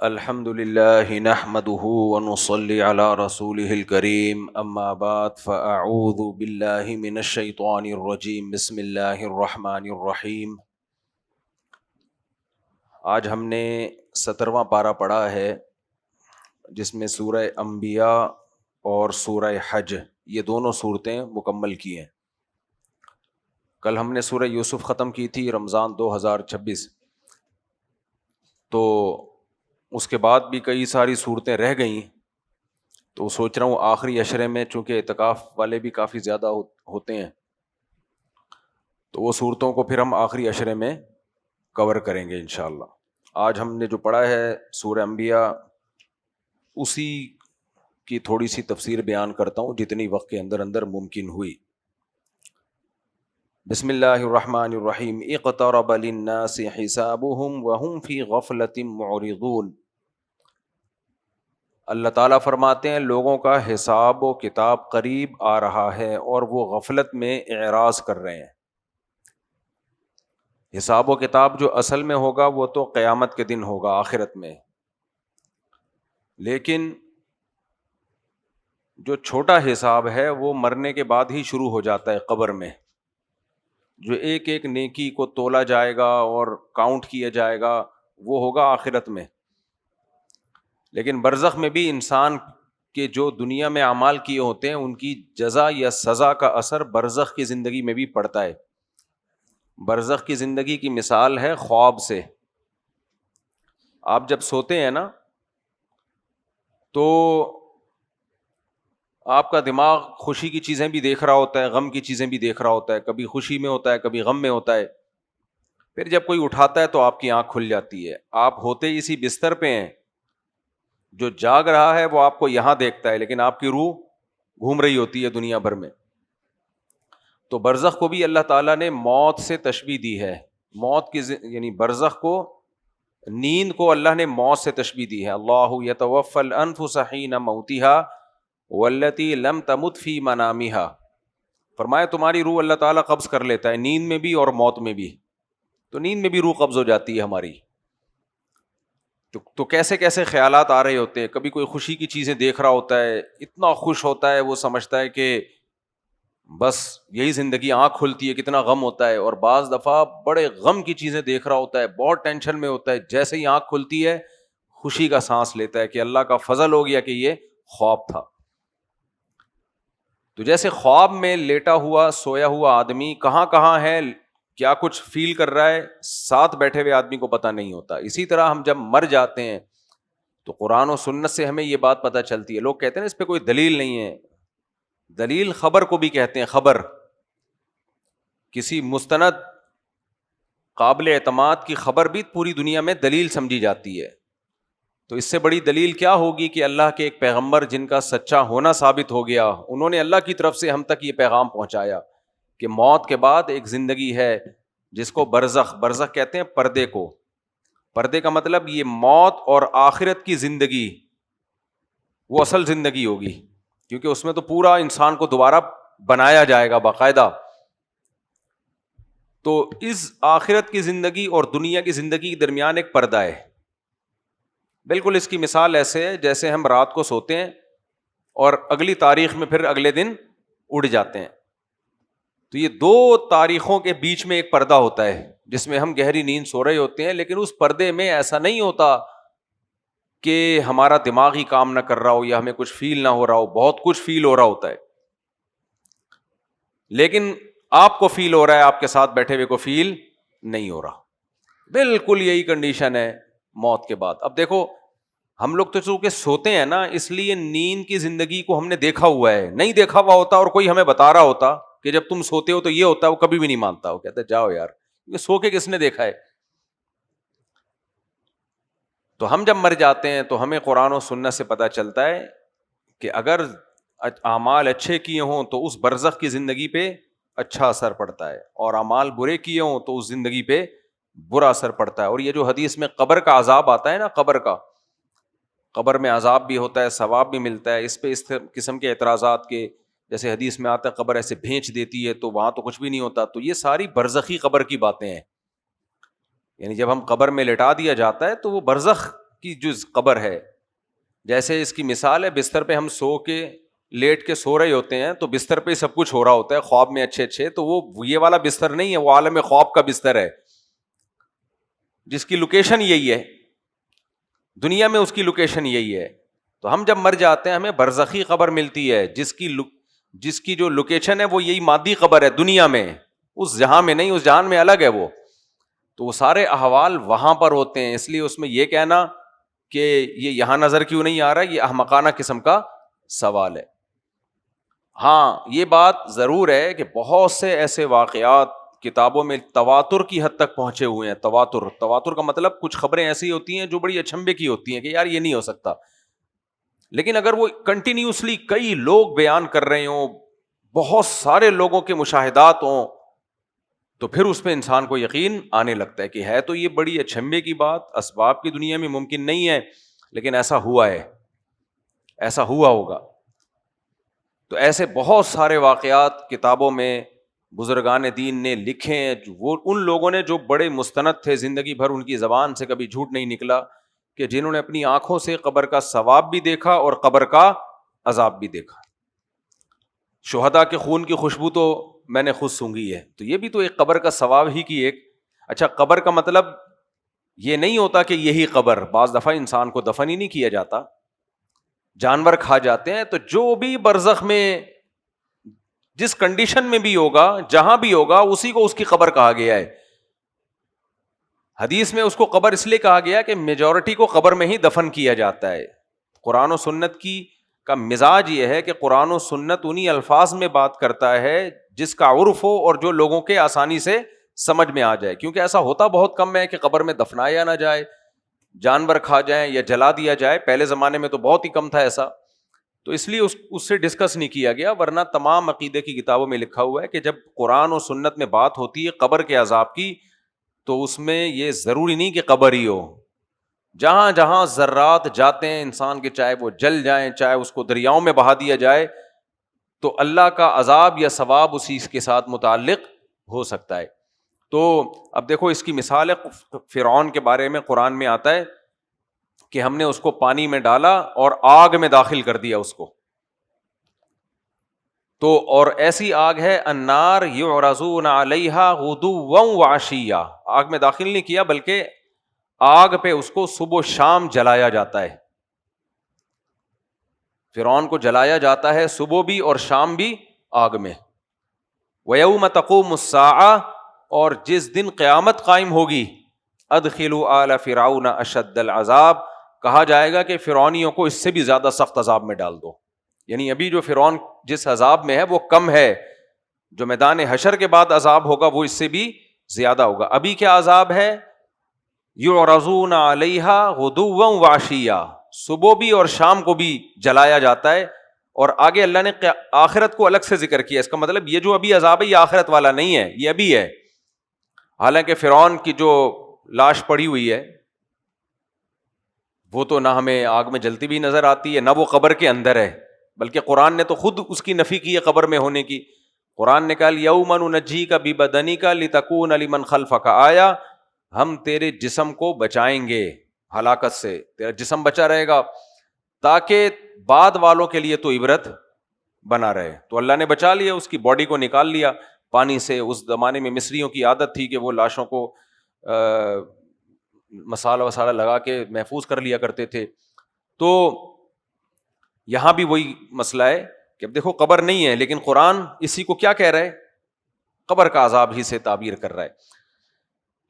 الحمد للہ نحمده ونصلي على رسوله الكريم اما بعد فاعوذ باللہ من الشیطان الرجیم بسم اللہ الرحمن الرحیم۔ آج ہم نے 17واں پارہ پڑھا ہے جس میں سورہ انبیاء اور سورہ حج یہ دونوں صورتیں مکمل کی ہیں۔ کل ہم نے سورہ یوسف ختم کی تھی رمضان 2026، تو اس کے بعد بھی کئی ساری صورتیں رہ گئیں، تو سوچ رہا ہوں آخری عشرے میں، چونکہ اعتکاف والے بھی کافی زیادہ ہوتے ہیں، تو وہ صورتوں کو پھر ہم آخری عشرے میں کور کریں گے انشاءاللہ۔ آج ہم نے جو پڑھا ہے سورہ انبیاء، اسی کی تھوڑی سی تفسیر بیان کرتا ہوں جتنی وقت کے اندر ممکن ہوئی۔ بسم اللہ الرحمن الرحیم۔ اقترب للناس حسابهم وهم فی غفلۃ معرضون۔ اللہ تعالیٰ فرماتے ہیں لوگوں کا حساب و کتاب قریب آ رہا ہے اور وہ غفلت میں اعراض کر رہے ہیں۔ حساب و کتاب جو اصل میں ہوگا وہ تو قیامت کے دن ہوگا، آخرت میں، لیکن جو چھوٹا حساب ہے وہ مرنے کے بعد ہی شروع ہو جاتا ہے، قبر میں جو ایک ایک نیکی کو تولا جائے گا اور کاؤنٹ کیا جائے گا وہ ہوگا آخرت میں۔ لیکن برزخ میں بھی انسان کے جو دنیا میں اعمال کیے ہوتے ہیں ان کی جزا یا سزا کا اثر برزخ کی زندگی میں بھی پڑتا ہے۔ برزخ کی زندگی کی مثال ہے خواب سے۔ آپ جب سوتے ہیں نا تو آپ کا دماغ خوشی کی چیزیں بھی دیکھ رہا ہوتا ہے، غم کی چیزیں بھی دیکھ رہا ہوتا ہے، کبھی خوشی میں ہوتا ہے کبھی غم میں ہوتا ہے۔ پھر جب کوئی اٹھاتا ہے تو آپ کی آنکھ کھل جاتی ہے، آپ ہوتے اسی بستر پہ ہیں، جو جاگ رہا ہے وہ آپ کو یہاں دیکھتا ہے لیکن آپ کی روح گھوم رہی ہوتی ہے دنیا بھر میں۔ تو برزخ کو بھی اللہ تعالیٰ نے موت سے تشبیہ دی ہے، موت کی یعنی برزخ کو، نیند کو اللہ نے موت سے تشبیہ دی ہے۔ اللہ یتوفی الانفس حین موتها والتی لم تمت فی منامها، فرمایا تمہاری روح اللہ تعالیٰ قبض کر لیتا ہے نیند میں بھی اور موت میں بھی۔ تو نیند میں بھی روح قبض ہو جاتی ہے ہماری، تو کیسے کیسے خیالات آ رہے ہوتے ہیں۔ کبھی کوئی خوشی کی چیزیں دیکھ رہا ہوتا ہے، اتنا خوش ہوتا ہے وہ سمجھتا ہے کہ بس یہی زندگی، آنکھ کھلتی ہے کتنا غم ہوتا ہے، اور بعض دفعہ بڑے غم کی چیزیں دیکھ رہا ہوتا ہے، بہت ٹینشن میں ہوتا ہے، جیسے ہی آنکھ کھلتی ہے خوشی کا سانس لیتا ہے کہ اللہ کا فضل ہو گیا کہ یہ خواب تھا۔ تو جیسے خواب میں لیٹا ہوا سویا ہوا آدمی کہاں کہاں ہے، کیا کچھ فیل کر رہا ہے، ساتھ بیٹھے ہوئے آدمی کو پتہ نہیں ہوتا۔ اسی طرح ہم جب مر جاتے ہیں تو قرآن و سنت سے ہمیں یہ بات پتہ چلتی ہے۔ لوگ کہتے ہیں اس پہ کوئی دلیل نہیں ہے، دلیل خبر کو بھی کہتے ہیں۔ خبر، کسی مستند قابل اعتماد کی خبر بھی پوری دنیا میں دلیل سمجھی جاتی ہے۔ تو اس سے بڑی دلیل کیا ہوگی کہ اللہ کے ایک پیغمبر جن کا سچا ہونا ثابت ہو گیا، انہوں نے اللہ کی طرف سے ہم تک یہ پیغام پہنچایا کہ موت کے بعد ایک زندگی ہے جس کو برزخ کہتے ہیں، پردے کو۔ پردے کا مطلب یہ موت اور آخرت کی زندگی وہ اصل زندگی ہوگی، کیونکہ اس میں تو پورا انسان کو دوبارہ بنایا جائے گا باقاعدہ۔ تو اس آخرت کی زندگی اور دنیا کی زندگی کے درمیان ایک پردہ ہے۔ بالکل اس کی مثال ایسے ہے جیسے ہم رات کو سوتے ہیں اور اگلی تاریخ میں پھر اگلے دن اڑ جاتے ہیں۔ تو یہ دو تاریخوں کے بیچ میں ایک پردہ ہوتا ہے جس میں ہم گہری نیند سو رہے ہوتے ہیں، لیکن اس پردے میں ایسا نہیں ہوتا کہ ہمارا دماغ ہی کام نہ کر رہا ہو یا ہمیں کچھ فیل نہ ہو رہا ہو، بہت کچھ فیل ہو رہا ہوتا ہے، لیکن آپ کو فیل ہو رہا ہے، آپ کے ساتھ بیٹھے ہوئے کو فیل نہیں ہو رہا۔ بالکل یہی کنڈیشن ہے موت کے بعد۔ اب دیکھو ہم لوگ تو چونکہ سوتے ہیں نا، اس لیے نیند کی زندگی کو ہم نے دیکھا ہوا ہے، نہیں دیکھا ہوا ہوتا اور کوئی ہمیں بتا رہا ہوتا کہ جب تم سوتے ہو تو یہ ہوتا ہے، وہ کبھی بھی نہیں مانتا، وہ کہتا ہے جاؤ یار، یہ سو کے کس نے دیکھا ہے۔ تو ہم جب مر جاتے ہیں تو ہمیں قرآن و سنت سے پتہ چلتا ہے کہ اگر اعمال اچھے کیے ہوں تو اس برزخ کی زندگی پہ اچھا اثر پڑتا ہے، اور اعمال برے کیے ہوں تو اس زندگی پہ برا اثر پڑتا ہے۔ اور یہ جو حدیث میں قبر کا عذاب آتا ہے نا، قبر میں عذاب بھی ہوتا ہے، ثواب بھی ملتا ہے، اس پہ اس قسم کے اعتراضات کے، جیسے حدیث میں آتا ہے قبر ایسے بھینچ دیتی ہے تو وہاں تو کچھ بھی نہیں ہوتا، تو یہ ساری برزخی قبر کی باتیں ہیں۔ یعنی جب ہم قبر میں لٹا دیا جاتا ہے تو وہ برزخ کی جو قبر ہے، جیسے اس کی مثال ہے بستر پہ ہم سو کے لیٹ کے سو رہے ہوتے ہیں تو بستر پہ سب کچھ ہو رہا ہوتا ہے خواب میں اچھے اچھے، تو وہ یہ والا بستر نہیں ہے، وہ عالم خواب کا بستر ہے جس کی لوکیشن یہی ہے، دنیا میں اس کی لوکیشن یہی ہے. تو ہم جب مر جاتے ہیں ہمیں برزخی قبر ملتی ہے جس کی جو لوکیشن ہے وہ یہی مادی قبر ہے دنیا میں، اس جہاں میں نہیں، اس جہان میں الگ ہے وہ. تو وہ سارے احوال وہاں پر ہوتے ہیں، اس لیے اس میں یہ کہنا کہ یہ یہاں نظر کیوں نہیں آ رہا، یہ احمقانہ قسم کا سوال ہے. ہاں یہ بات ضرور ہے کہ بہت سے ایسے واقعات کتابوں میں تواتر کی حد تک پہنچے ہوئے ہیں. تواتر کا مطلب کچھ خبریں ایسی ہوتی ہیں جو بڑی اچنبے کی ہوتی ہیں کہ یار یہ نہیں ہو سکتا، لیکن اگر وہ کنٹینیوسلی کئی لوگ بیان کر رہے ہوں، بہت سارے لوگوں کے مشاہدات ہوں، تو پھر اس پہ انسان کو یقین آنے لگتا ہے کہ ہے تو یہ بڑی اچنبے کی بات، اسباب کی دنیا میں ممکن نہیں ہے، لیکن ایسا ہوا ہے، ایسا ہوا ہوگا. تو ایسے بہت سارے واقعات کتابوں میں بزرگان دین نے لکھے ہیں، وہ ان لوگوں نے جو بڑے مستند تھے، زندگی بھر ان کی زبان سے کبھی جھوٹ نہیں نکلا، کہ جنہوں نے اپنی آنکھوں سے قبر کا ثواب بھی دیکھا اور قبر کا عذاب بھی دیکھا. شہداء کے خون کی خوشبو تو میں نے خود سونگھی ہے، تو یہ بھی تو ایک قبر کا ثواب ہی کی ایک. اچھا قبر کا مطلب یہ نہیں ہوتا کہ یہی قبر، بعض دفعہ انسان کو دفن ہی نہیں کیا جاتا، جانور کھا جاتے ہیں. تو جو بھی برزخ میں جس کنڈیشن میں بھی ہوگا، جہاں بھی ہوگا، اسی کو اس کی قبر کہا گیا ہے. حدیث میں اس کو قبر اس لیے کہا گیا کہ میجورٹی کو قبر میں ہی دفن کیا جاتا ہے. قرآن و سنت کا مزاج یہ ہے کہ قرآن و سنت انہی الفاظ میں بات کرتا ہے جس کا عرف ہو اور جو لوگوں کے آسانی سے سمجھ میں آ جائے. کیونکہ ایسا ہوتا بہت کم ہے کہ قبر میں دفنایا نہ جائے، جانور کھا جائیں یا جلا دیا جائے. پہلے زمانے میں تو بہت ہی کم تھا ایسا، تو اس لیے اس سے ڈسکس نہیں کیا گیا. ورنہ تمام عقیدے کی کتابوں میں لکھا ہوا ہے کہ جب قرآن و سنت میں بات ہوتی ہے قبر کے عذاب کی، تو اس میں یہ ضروری نہیں کہ قبر ہی ہو. جہاں جہاں ذرات جاتے ہیں انسان کے، چاہے وہ جل جائیں، چاہے اس کو دریاؤں میں بہا دیا جائے، تو اللہ کا عذاب یا ثواب اسی کے ساتھ متعلق ہو سکتا ہے. تو اب دیکھو اس کی مثال ہے فرعون کے بارے میں قرآن میں آتا ہے کہ ہم نے اس کو پانی میں ڈالا اور آگ میں داخل کر دیا اس کو. تو اور ایسی آگ ہے النار یعرضون علیہا غدوا وعشیا، آگ میں داخل نہیں کیا بلکہ آگ پہ اس کو صبح و شام جلایا جاتا ہے. فرعون کو جلایا جاتا ہے صبح بھی اور شام بھی آگ میں. ویوم تقوم الساعہ، اور جس دن قیامت قائم ہوگی، ادخلوا آل فرعون اشد العذاب، کہا جائے گا کہ فرعونیوں کو اس سے بھی زیادہ سخت عذاب میں ڈال دو. یعنی ابھی جو فرعون جس عذاب میں ہے وہ کم ہے، جو میدان حشر کے بعد عذاب ہوگا وہ اس سے بھی زیادہ ہوگا. ابھی کیا عذاب ہے؟ یعرضون علیہا غدوا وعشیا، صبح بھی اور شام کو بھی جلایا جاتا ہے. اور آگے اللہ نے آخرت کو الگ سے ذکر کیا. اس کا مطلب یہ جو ابھی عذاب ہے یہ آخرت والا نہیں ہے، یہ ابھی ہے. حالانکہ فرعون کی جو لاش پڑی ہوئی ہے وہ تو نہ ہمیں آگ میں جلتی بھی نظر آتی ہے، نہ وہ قبر کے اندر ہے، بلکہ قرآن نے تو خود اس کی نفی کی ہے قبر میں ہونے کی. قرآن نے کہا یوم ننجیک ببدنک لتکون لمن خلفک آیا، ہم تیرے جسم کو بچائیں گے ہلاکت سے، تیرا جسم بچا رہے گا تاکہ بعد والوں کے لیے تو عبرت بنا رہے. تو اللہ نے بچا لیا، اس کی باڈی کو نکال لیا پانی سے. اس زمانے میں مصریوں کی عادت تھی کہ وہ لاشوں کو مسالہ وسالہ لگا کے محفوظ کر لیا کرتے تھے. تو یہاں بھی وہی مسئلہ ہے کہ اب دیکھو قبر نہیں ہے، لیکن قرآن اسی کو کیا کہہ رہا ہے؟ قبر کا عذاب ہی سے تعبیر کر رہا ہے.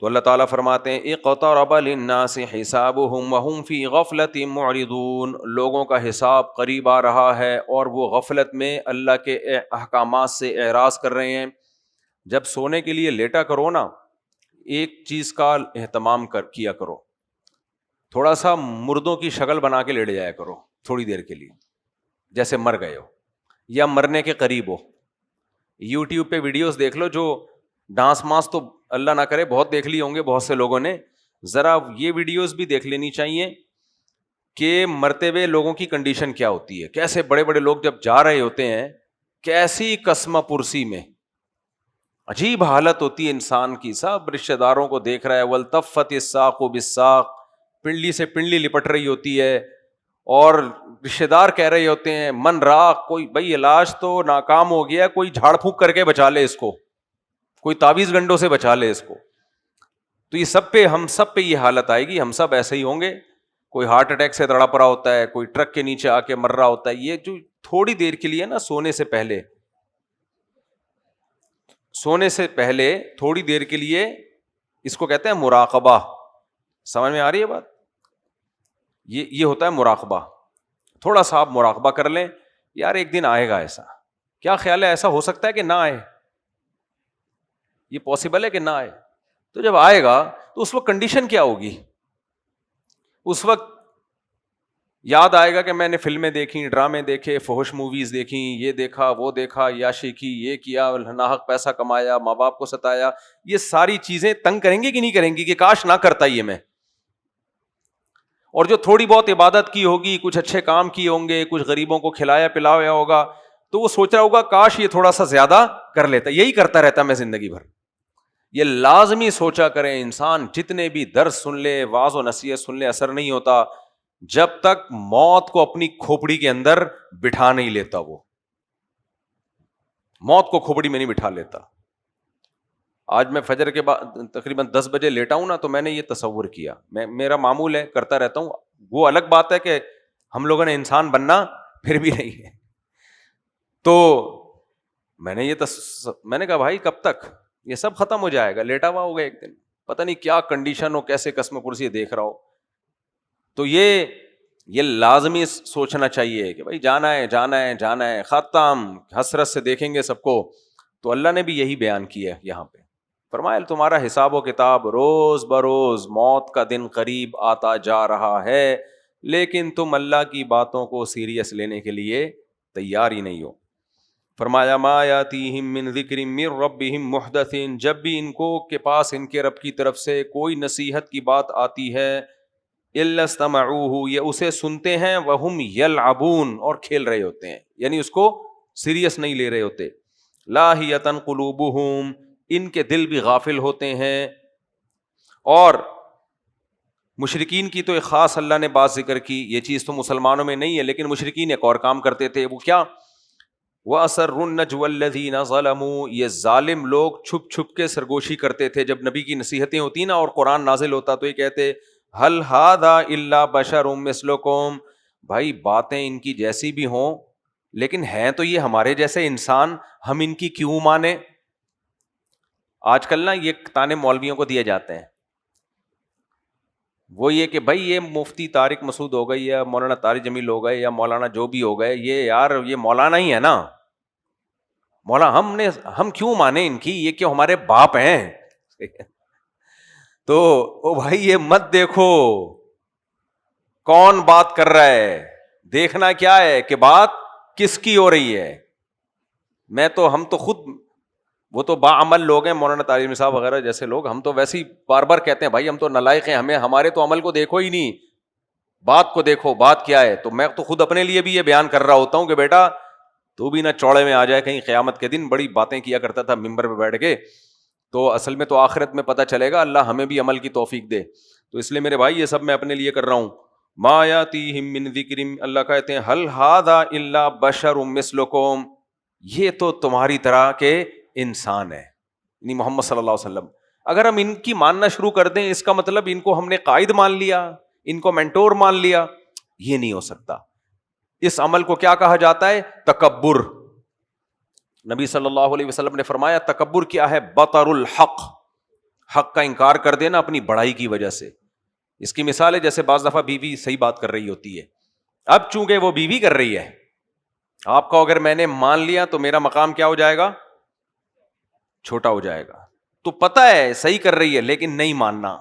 تو اللہ تعالیٰ فرماتے ہیں اقترب للناس حسابهم وهم فی غفلۃ معرضون، لوگوں کا حساب قریب آ رہا ہے اور وہ غفلت میں اللہ کے احکامات سے اعراض کر رہے ہیں. جب سونے کے لیے لیٹا کرو نا، ایک چیز کا اہتمام کیا کرو، تھوڑا سا مردوں کی شکل بنا کے لیٹ جایا کرو تھوڑی دیر کے لیے، جیسے مر گئے ہو یا مرنے کے قریب ہو. یوٹیوب پہ ویڈیوز دیکھ لو، جو ڈانس مانس تو اللہ نہ کرے بہت دیکھ لی ہوں گے بہت سے لوگوں نے، ذرا یہ ویڈیوز بھی دیکھ لینی چاہیے کہ مرتے ہوئے لوگوں کی کنڈیشن کیا ہوتی ہے. کیسے بڑے بڑے لوگ جب جا رہے ہوتے ہیں، کیسی قسمہ پرسی میں عجیب حالت ہوتی ہے انسان کی، سب رشتہ داروں کو دیکھ رہا ہے. والتفت الساق بالساق، پنڈلی سے پنڈلی لپٹ رہی ہوتی ہے اور رشتے دار کہہ رہے ہوتے ہیں من را کوئی بھائی علاج تو ناکام ہو گیا, کوئی جھاڑ پھونک کر کے بچا لے اس کو, کوئی تعویذ گنڈوں سے بچا لے اس کو. تو یہ سب پہ, ہم سب پہ یہ حالت آئے گی, ہم سب ایسے ہی ہوں گے. کوئی ہارٹ اٹیک سے تڑپ رہا ہوتا ہے, کوئی ٹرک کے نیچے آ کے مر رہا ہوتا ہے. یہ جو تھوڑی دیر کے لیے نا سونے سے پہلے تھوڑی دیر کے لیے, اس کو کہتے ہیں مراقبہ. سمجھ میں آ رہی ہے بات؟ یہ ہوتا ہے مراقبہ. تھوڑا سا آپ مراقبہ کر لیں, یار ایک دن آئے گا ایسا. کیا خیال ہے ایسا ہو سکتا ہے کہ نہ آئے؟ یہ پاسبل ہے کہ نہ آئے. تو جب آئے گا تو اس وقت کنڈیشن کیا ہوگی؟ اس وقت یاد آئے گا کہ میں نے فلمیں دیکھی, ڈرامے دیکھے, فحش موویز دیکھی, یہ دیکھا وہ دیکھا, عیاشی کی, یہ کیا, ناحق پیسہ کمایا, ماں باپ کو ستایا. یہ ساری چیزیں تنگ کریں گی کہ نہیں کریں گی کہ کاش نہ کرتا یہ میں؟ اور جو تھوڑی بہت عبادت کی ہوگی, کچھ اچھے کام کیے ہوں گے, کچھ غریبوں کو کھلایا پلایا ہوگا, تو وہ سوچ رہا ہوگا کاش یہ تھوڑا سا زیادہ کر لیتا. یہی کرتا رہتا میں زندگی بھر. یہ لازمی سوچا کریں, انسان جتنے بھی درس سن لے, واعظ و نصیحت سن لے, اثر نہیں ہوتا جب تک موت کو اپنی کھوپڑی کے اندر بٹھا نہیں لیتا. وہ موت کو کھوپڑی میں نہیں بٹھا لیتا. آج میں فجر کے بعد تقریباً 10 بجے لیٹا ہوں نا, تو میں نے یہ تصور کیا, میرا معمول ہے کرتا رہتا ہوں. وہ الگ بات ہے کہ ہم لوگوں نے انسان بننا پھر بھی نہیں ہے. تو میں نے کہا بھائی کب تک یہ سب ختم ہو جائے گا, لیٹا ہوا ہوگا ایک دن, پتہ نہیں کیا کنڈیشن ہو, کیسے قسم کرسی دیکھ رہا ہو. تو یہ لازمی سوچنا چاہیے کہ بھائی جانا ہے, ختم, حسرت سے دیکھیں گے سب کو. تو اللہ نے بھی یہی بیان کیا ہے یہاں پہ, فرمایا تمہارا حساب و کتاب روز بروز, موت کا دن قریب آتا جا رہا ہے, لیکن تم اللہ کی باتوں کو سیریس لینے کے لیے تیار ہی نہیں ہو. فرمایا ما یاتیہم من ذکر من ربہم محدث, جب بھی ان کو کے پاس ان کے رب کی طرف سے کوئی نصیحت کی بات آتی ہے, الا استمعوہ, یہ اسے سنتے ہیں, وہم یلعبون, اور کھیل رہے ہوتے ہیں, یعنی اس کو سیریس نہیں لے رہے ہوتے. لاہیۃ قلوبہم, ان کے دل بھی غافل ہوتے ہیں. اور مشرکین کی تو ایک خاص اللہ نے بات ذکر کی, یہ چیز تو مسلمانوں میں نہیں ہے, لیکن مشرکین ایک اور کام کرتے تھے. وہ کیا؟ وَأَسَرُّ النَّجْوَى الَّذِينَ ظَلَمُوا, یہ ظالم لوگ چھپ چھپ کے سرگوشی کرتے تھے. جب نبی کی نصیحتیں ہوتی نا اور قرآن نازل ہوتا تو یہ کہتے هَلْ هَذَا إِلَّا بَشَرٌ مِثْلُكُمْ, بھائی باتیں ان کی جیسی بھی ہوں لیکن ہیں تو یہ ہمارے جیسے انسان, ہم ان کی کیوں مانیں؟ آج کل نا یہ تانے مولویوں کو دیے جاتے ہیں, وہ یہ کہ بھائی یہ مفتی طارق مسعود ہو گئے یا مولانا طارق جمیل ہو گئے یا مولانا جو بھی ہو گئے, یہ یار یہ مولانا ہی ہے نا, مولانا ہم کیوں مانیں ان کی, یہ کیوں ہمارے باپ ہیں. تو او بھائی یہ مت دیکھو کون بات کر رہا ہے, دیکھنا کیا ہے کہ بات کس کی ہو رہی ہے. ہم تو خود وہ تو باعمل لوگ ہیں, مولانا طارق صاحب وغیرہ جیسے لوگ, ہم تو ویسے ہی بار بار کہتے ہیں بھائی ہم تو نالائق ہیں, ہمارے تو عمل کو دیکھو ہی نہیں, بات کو دیکھو بات کیا ہے. تو میں تو خود اپنے لیے بھی یہ بیان کر رہا ہوتا ہوں کہ بیٹا تو بھی نہ چوڑے میں آ جائے کہیں قیامت کے دن. بڑی باتیں کیا کرتا تھا ممبر پہ بیٹھ کے, تو اصل میں تو آخرت میں پتہ چلے گا, اللہ ہمیں بھی عمل کی توفیق دے. تو اس لیے میرے بھائی یہ سب میں اپنے لیے کر رہا ہوں. ما یاتیہم من ذکر, اللہ کہتے ہیں هل ھذا الا بشر مثلکم, یہ تو تمہاری طرح کے انسان ہے, یعنی محمد صلی اللہ علیہ وسلم. اگر ہم ان کی ماننا شروع کر دیں اس کا مطلب ان کو ہم نے قائد مان لیا, ان کو مینٹور مان لیا, یہ نہیں ہو سکتا. اس عمل کو کیا کہا جاتا ہے؟ تکبر. نبی صلی اللہ علیہ وسلم نے فرمایا تکبر کیا ہے؟ بطر الحق, حق کا انکار کر دینا اپنی بڑائی کی وجہ سے. اس کی مثال ہے جیسے بعض دفعہ بیوی صحیح بات کر رہی ہوتی ہے, اب چونکہ وہ بیوی کر رہی ہے, آپ کو اگر میں نے مان لیا تو میرا مقام کیا ہو جائے گا؟ چھوٹا ہو جائے گا. تو پتہ ہے صحیح کر رہی ہے لیکن نہیں ماننا,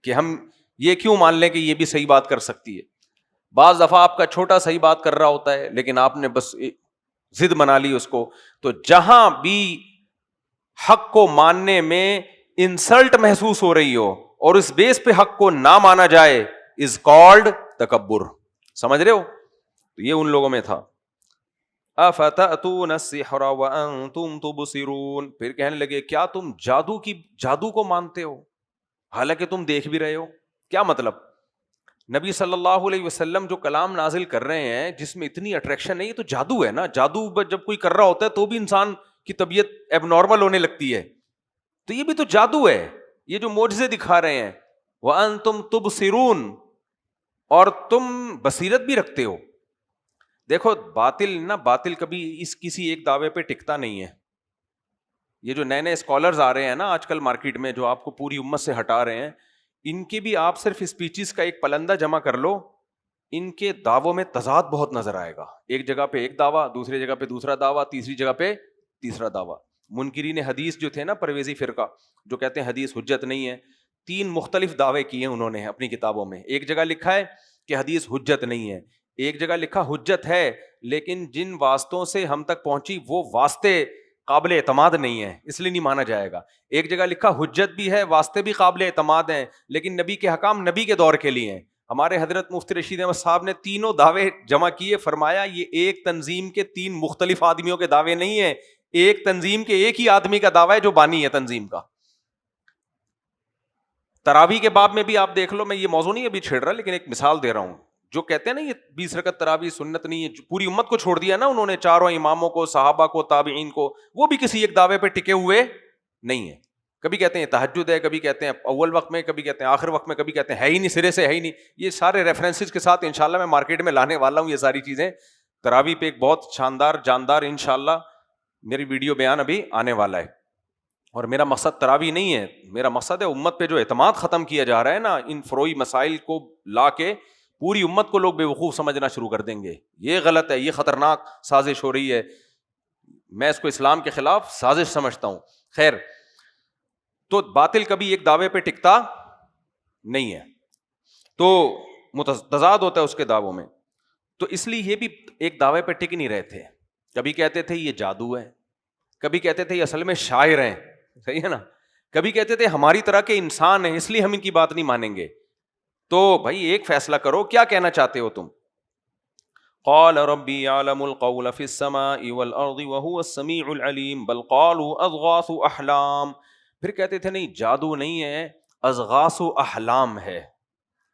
کہ ہم یہ کیوں مان لیں کہ یہ بھی صحیح بات کر سکتی ہے. بعض دفعہ آپ کا چھوٹا صحیح بات کر رہا ہوتا ہے لیکن آپ نے بس ضد بنا لی اس کو. تو جہاں بھی حق کو ماننے میں انسلٹ محسوس ہو رہی ہو اور اس بیس پہ حق کو نہ مانا جائے, از کالڈ تکبر. سمجھ رہے ہو؟ تو یہ ان لوگوں میں تھا. افتأتون السحر وانتم تبصرون, پھر کہنے لگے کیا تم جادو کو مانتے ہو حالانکہ تم دیکھ بھی رہے ہو. کیا مطلب؟ نبی صلی اللہ علیہ وسلم جو کلام نازل کر رہے ہیں جس میں اتنی اٹریکشن ہے، یہ تو جادو ہے نا. جادو جب کوئی کر رہا ہوتا ہے تو بھی انسان کی طبیعت ایب نارمل ہونے لگتی ہے، تو یہ بھی تو جادو ہے. یہ جو معجزے دکھا رہے ہیں، وَأَنْتُمْ تُبْصِرُونَ، اور تم بصیرت بھی رکھتے ہو. دیکھو باطل کبھی اس کسی ایک دعوے پہ ٹکتا نہیں ہے. یہ جو نئے اسکالرز آ رہے ہیں نا آج کل مارکیٹ میں، جو آپ کو پوری امت سے ہٹا رہے ہیں، ان کی بھی آپ صرف اسپیچز کا ایک پلندہ جمع کر لو، ان کے دعووں میں تضاد بہت نظر آئے گا. ایک جگہ پہ ایک دعویٰ، دوسری جگہ پہ دوسرا دعویٰ، تیسری جگہ پہ تیسرا دعویٰ. منکرین حدیث جو تھے نا، پرویزی فرقہ جو کہتے ہیں حدیث حجت نہیں ہے، 3 مختلف دعوے کیے انہوں نے اپنی کتابوں میں. ایک جگہ لکھا ہے کہ حدیث حجت نہیں ہے، ایک جگہ لکھا حجت ہے لیکن جن واسطوں سے ہم تک پہنچی وہ واسطے قابل اعتماد نہیں ہے، اس لیے نہیں مانا جائے گا. ایک جگہ لکھا حجت بھی ہے، واسطے بھی قابل اعتماد ہیں، لیکن نبی کے حکام نبی کے دور کے لیے ہیں. ہمارے حضرت مفتی رشید احمد صاحب نے تینوں دعوے جمع کیے، فرمایا یہ ایک تنظیم کے 3 مختلف آدمیوں کے دعوے نہیں ہیں، ایک تنظیم کے ایک ہی آدمی کا دعویٰ ہے جو بانی ہے تنظیم کا. تراویح کے باب میں بھی آپ دیکھ لو، میں یہ موضوع نہیں ابھی چھیڑ رہا لیکن ایک مثال دے رہا ہوں. جو کہتے ہیں نا یہ 20 رکعت تراویح سنت نہیں ہے، پوری امت کو چھوڑ دیا نا انہوں نے، چاروں اماموں کو، صحابہ کو، تابعین کو، وہ بھی کسی ایک دعوے پہ ٹکے ہوئے نہیں ہیں. کبھی کہتے ہیں تہجد ہے، کبھی کہتے ہیں اول وقت میں، کبھی کہتے ہیں آخر وقت میں، کبھی کہتے ہیں ہے ہی نہیں، سرے سے ہے ہی نہیں. یہ سارے ریفرنسز کے ساتھ انشاءاللہ میں مارکیٹ میں لانے والا ہوں یہ ساری چیزیں. تراویح پہ ایک بہت شاندار جاندار انشاءاللہ میری ویڈیو بیان ابھی آنے والا ہے. اور میرا مقصد تراویح نہیں ہے، میرا مقصد ہے امت پہ جو اعتماد ختم کیا جا رہا ہے نا، ان فروئی مسائل کو لا کے پوری امت کو لوگ بے وقوف سمجھنا شروع کر دیں گے. یہ غلط ہے، یہ خطرناک سازش ہو رہی ہے. میں اس کو اسلام کے خلاف سازش سمجھتا ہوں. خیر، تو باطل کبھی ایک دعوے پہ ٹکتا نہیں ہے، تو تضاد ہوتا ہے اس کے دعووں میں. تو اس لیے یہ بھی ایک دعوے پہ ٹک نہیں رہے تھے. کبھی کہتے تھے یہ جادو ہے، کبھی کہتے تھے یہ اصل میں شاعر ہیں، صحیح ہے نا، کبھی کہتے تھے ہماری طرح کے انسان ہیں اس لیے ہم ان کی بات نہیں مانیں گے. تو بھائی ایک فیصلہ کرو، کیا کہنا چاہتے ہو تم؟ قال ربی یعلم القول فی السماء والارض وهو السمیع العلیم بل قالوا اضغاث احلام. پھر کہتے تھے نہیں جادو نہیں ہے، اضغاث احلام ہے.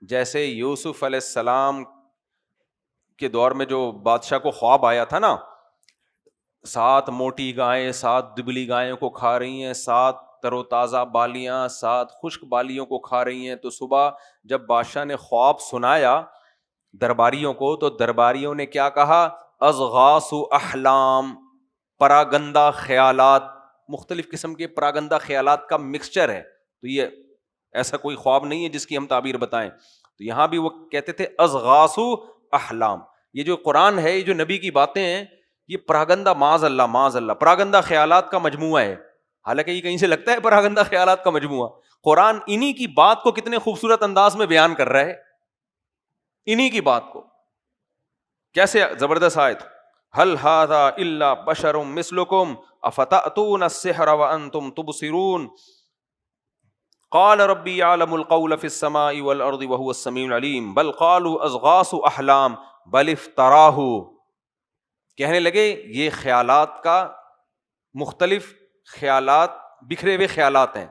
جیسے یوسف علیہ السلام کے دور میں جو بادشاہ کو خواب آیا تھا نا، 7 موٹی گائیں 7 دبلی گایوں کو کھا رہی ہیں، 7 تر و تازہ بالیاں 7 خشک بالیوں کو کھا رہی ہیں. تو صبح جب بادشاہ نے خواب سنایا درباریوں کو، تو درباریوں نے کیا کہا؟ اضغاث احلام، پراگندہ خیالات، مختلف قسم کے پراگندہ خیالات کا مکسچر ہے. تو یہ ایسا کوئی خواب نہیں ہے جس کی ہم تعبیر بتائیں. تو یہاں بھی وہ کہتے تھے اضغاث احلام. یہ جو قرآن ہے، یہ جو نبی کی باتیں ہیں، یہ پراگندہ معاذ اللہ پراگندہ خیالات کا مجموعہ ہے. حالانکہ یہ کہیں سے لگتا ہے پراگندہ خیالات کا مجموعہ. قرآن انہی کی بات کو کتنے خوبصورت انداز میں بیان کر رہا ہے، انہی کی بات کو. کیسے زبردست آیت، هل هذا الا بشر مثلكم افتأتون السحر وانتم تبصرون قال ربي يعلم القول في السماء والارض وهو السميع العليم بل قالوا اضغاث احلام بل افتراه. کہنے لگے یہ خیالات کا مختلف خیالات، بکھرے ہوئے خیالات ہیں.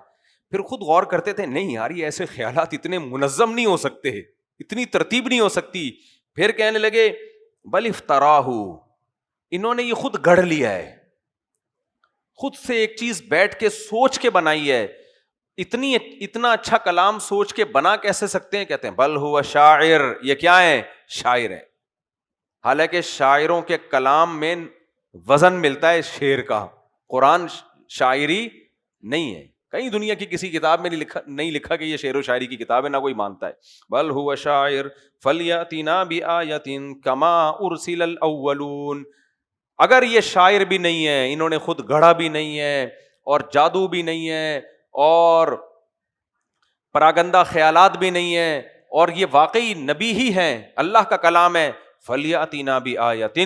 پھر خود غور کرتے تھے نہیں یار یہ ایسے خیالات اتنے منظم نہیں ہو سکتے، اتنی ترتیب نہیں ہو سکتی. پھر کہنے لگے بل افتراہ، انہوں نے یہ خود گڑھ لیا ہے، خود سے ایک چیز بیٹھ کے سوچ کے بنائی ہے. اتنا اچھا کلام سوچ کے بنا کیسے سکتے ہیں؟ کہتے ہیں بل ہوا شاعر، یہ کیا ہے؟ شاعر ہے. حالانکہ شاعروں کے کلام میں وزن ملتا ہے شعر کا، قرآن شاعری نہیں ہے. کہیں دنیا کی کسی کتاب میں نہیں لکھا کہ یہ شعر و شاعری کی کتاب ہے، نہ کوئی مانتا ہے. بل ہوا شاعر فلیاتنا بآیۃ کما ارسل الاولون. اگر یہ شاعر بھی نہیں ہے، انہوں نے خود گڑھا بھی نہیں ہے، اور جادو بھی نہیں ہے، اور پراگندہ خیالات بھی نہیں ہے، اور یہ واقعی نبی ہی ہیں، اللہ کا کلام ہے، فلیاتنا بآیۃ،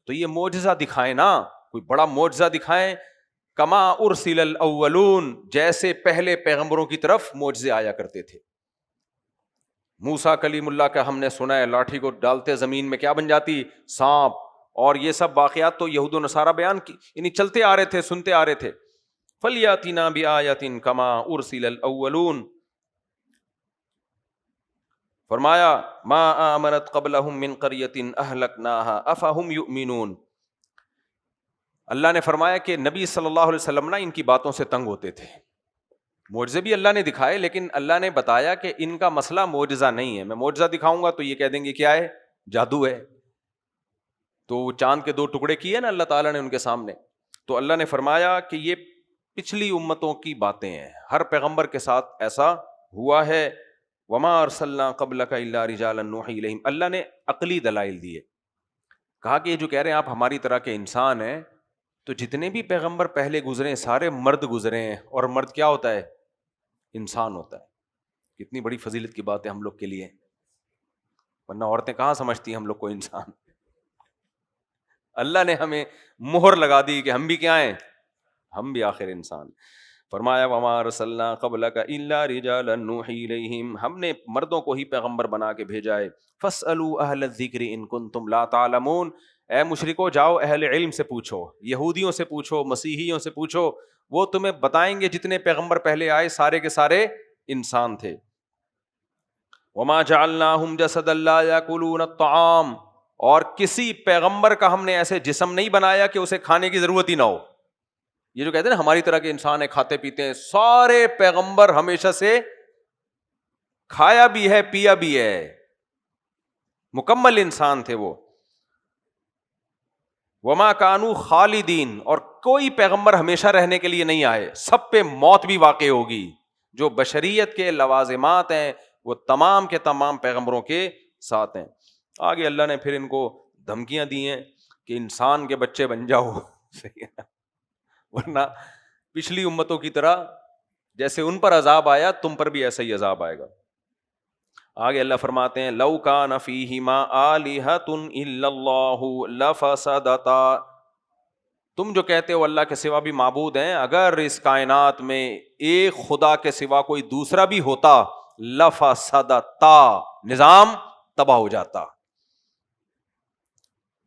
تو یہ معجزہ دکھائیں نا، کوئی بڑا معجزہ دکھائیں. کما ارسل الاولون، جیسے پہلے پیغمبروں کی طرف معجزے آیا کرتے تھے. موسیٰ کلیم اللہ کا ہم نے سنا ہے، لاٹھی کو ڈالتے زمین میں کیا بن جاتی؟ سانپ. اور یہ سب واقعات تو یہود و نصارہ بیان کی، یعنی چلتے آ رہے تھے، سنتے آ رہے تھے. فلیاتنا بآیۃ کما ارسل الاولون فرمایا ما آمنت قبلہم من قریۃ اہلکناها افہم یؤمنون. اللہ نے فرمایا کہ نبی صلی اللہ علیہ وسلم نا ان کی باتوں سے تنگ ہوتے تھے. معجزے بھی اللہ نے دکھائے, لیکن اللہ نے بتایا کہ ان کا مسئلہ معجزہ نہیں ہے. میں معجزہ دکھاؤں گا تو یہ کہہ دیں گے کیا ہے, جادو ہے. تو وہ چاند کے 2 ٹکڑے کیے نا اللہ تعالیٰ نے ان کے سامنے, تو اللہ نے فرمایا کہ یہ پچھلی امتوں کی باتیں ہیں, ہر پیغمبر کے ساتھ ایسا ہوا ہے. وما ارسلنا قبلک الا رجالا نوحی الیہم. اللہ نے عقلی دلائل دیے, کہا کہ یہ جو کہہ رہے ہیں آپ ہماری طرح کے انسان ہیں, تو جتنے بھی پیغمبر پہلے گزرے سارے مرد گزرے ہیں, اور مرد کیا ہوتا ہے, انسان ہوتا ہے. کتنی بڑی فضیلت کی بات ہے ہم لوگ کے لیے, ورنہ عورتیں کہاں سمجھتی ہیں ہم لوگ کو انسان. اللہ نے ہمیں مہر لگا دی کہ ہم بھی کیا ہیں, ہم بھی آخر انسان. فرمایا وما ارسلنا قبلک الا رجالا نوحی الیہم, ہم نے مردوں کو ہی پیغمبر بنا کے بھیجا ہے. فاسألوا اہل الذکر ان کنتم لا تعلمون. اے مشرکو جاؤ اہل علم سے پوچھو, یہودیوں سے پوچھو, مسیحیوں سے پوچھو, وہ تمہیں بتائیں گے جتنے پیغمبر پہلے آئے سارے کے سارے انسان تھے. وما جعلناہم جسدا لا یاکلون الطعام, اور کسی پیغمبر کا ہم نے ایسے جسم نہیں بنایا کہ اسے کھانے کی ضرورت ہی نہ ہو. یہ جو کہتے ہیں نا ہماری طرح کے انسان ہیں کھاتے پیتے ہیں, سارے پیغمبر ہمیشہ سے کھایا بھی ہے پیا بھی ہے, مکمل انسان تھے وہ. وما کانوا خالدین, اور کوئی پیغمبر ہمیشہ رہنے کے لیے نہیں آئے, سب پہ موت بھی واقع ہوگی. جو بشریت کے لوازمات ہیں وہ تمام کے تمام پیغمبروں کے ساتھ ہیں. آگے اللہ نے پھر ان کو دھمکیاں دی ہیں کہ انسان کے بچے بن جاؤ, ورنہ پچھلی امتوں کی طرح جیسے ان پر عذاب آیا تم پر بھی ایسا ہی عذاب آئے گا. آگے اللہ فرماتے ہیں لو کان فیہما آلہۃ الا اللہ لفسدتا. تم جو کہتے ہو اللہ کے سوا بھی معبود ہیں, اگر اس کائنات میں ایک خدا کے سوا کوئی دوسرا بھی ہوتا لفسدتا, نظام تباہ ہو جاتا.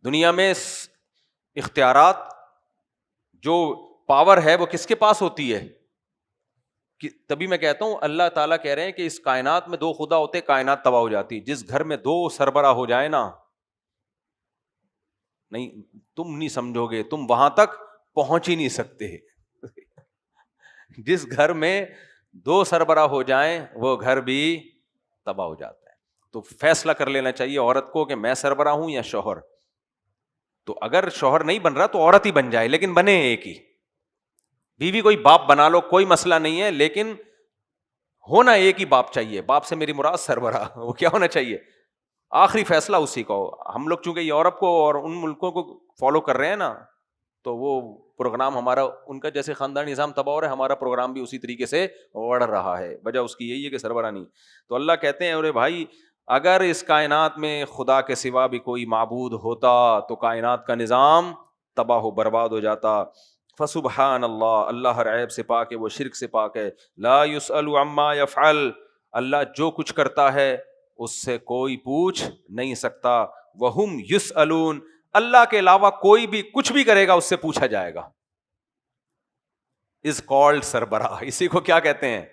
دنیا میں اختیارات جو پاور ہے وہ کس کے پاس ہوتی ہے, تبھی میں کہتا ہوں اللہ تعالیٰ کہہ رہے ہیں کہ اس کائنات میں 2 خدا ہوتے کائنات تباہ ہو جاتی. جس گھر میں 2 سربراہ ہو جائے نا, نہیں تم نہیں سمجھو گے, تم وہاں تک پہنچ ہی نہیں سکتے. جس گھر میں 2 سربراہ ہو جائیں وہ گھر بھی تباہ ہو جاتا ہے. تو فیصلہ کر لینا چاہیے عورت کو کہ میں سربراہ ہوں یا شوہر. تو اگر شوہر نہیں بن رہا تو عورت ہی بن جائے, لیکن بنے ایک ہی. بیوی کوئی باپ بنا لو کوئی مسئلہ نہیں ہے, لیکن ہونا ایک ہی باپ چاہیے. باپ سے میری مراد سربراہ, وہ کیا ہونا چاہیے, آخری فیصلہ اسی کا ہو. ہم لوگ چونکہ یورپ کو اور ان ملکوں کو فالو کر رہے ہیں نا, تو وہ پروگرام ہمارا ان کا جیسے خاندانی نظام تباہ ہو رہا ہے, ہمارا پروگرام بھی اسی طریقے سے بڑھ رہا ہے. وجہ اس کی یہی ہے کہ سربراہ نہیں. تو اللہ کہتے ہیں ارے بھائی اگر اس کائنات میں خدا کے سوا بھی کوئی معبود ہوتا تو کائنات کا نظام تباہ و برباد ہو جاتا. فسبحان اللہ, اللہ ہر عیب سے پاک ہے, وہ شرک سے پاک ہے. لا یسأل عما یفعل, اللہ جو کچھ کرتا ہے اس سے کوئی پوچھ نہیں سکتا. وہم یسألون, اللہ کے علاوہ کوئی بھی کچھ بھی کرے گا اس سے پوچھا جائے گا. از کالڈ سربراہ. اسی کو کیا کہتے ہیں,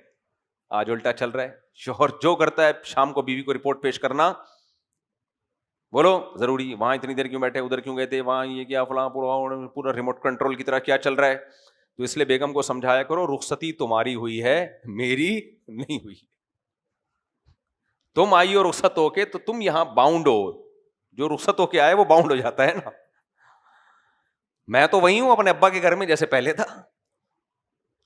آج الٹا چل رہا ہے. شوہر جو کرتا ہے شام کو بیوی کو رپورٹ پیش کرنا, بولو ضروری, وہاں اتنی دیر کیوں بیٹھے, ادھر کیوں گئے تھے, وہاں یہ کیا فلاں, پورا ریموٹ کنٹرول کی طرح کیا چل رہا ہے. تو اس لیے بیگم کو سمجھایا کرو رخصتی تمہاری ہوئی ہے میری نہیں ہوئی. تم آئی ہو رخصت ہو کے تو تم یہاں باؤنڈ ہو, جو رخصت ہو کے آئے وہ باؤنڈ ہو جاتا ہے نا. میں تو وہی ہوں اپنے ابا کے گھر میں جیسے پہلے تھا.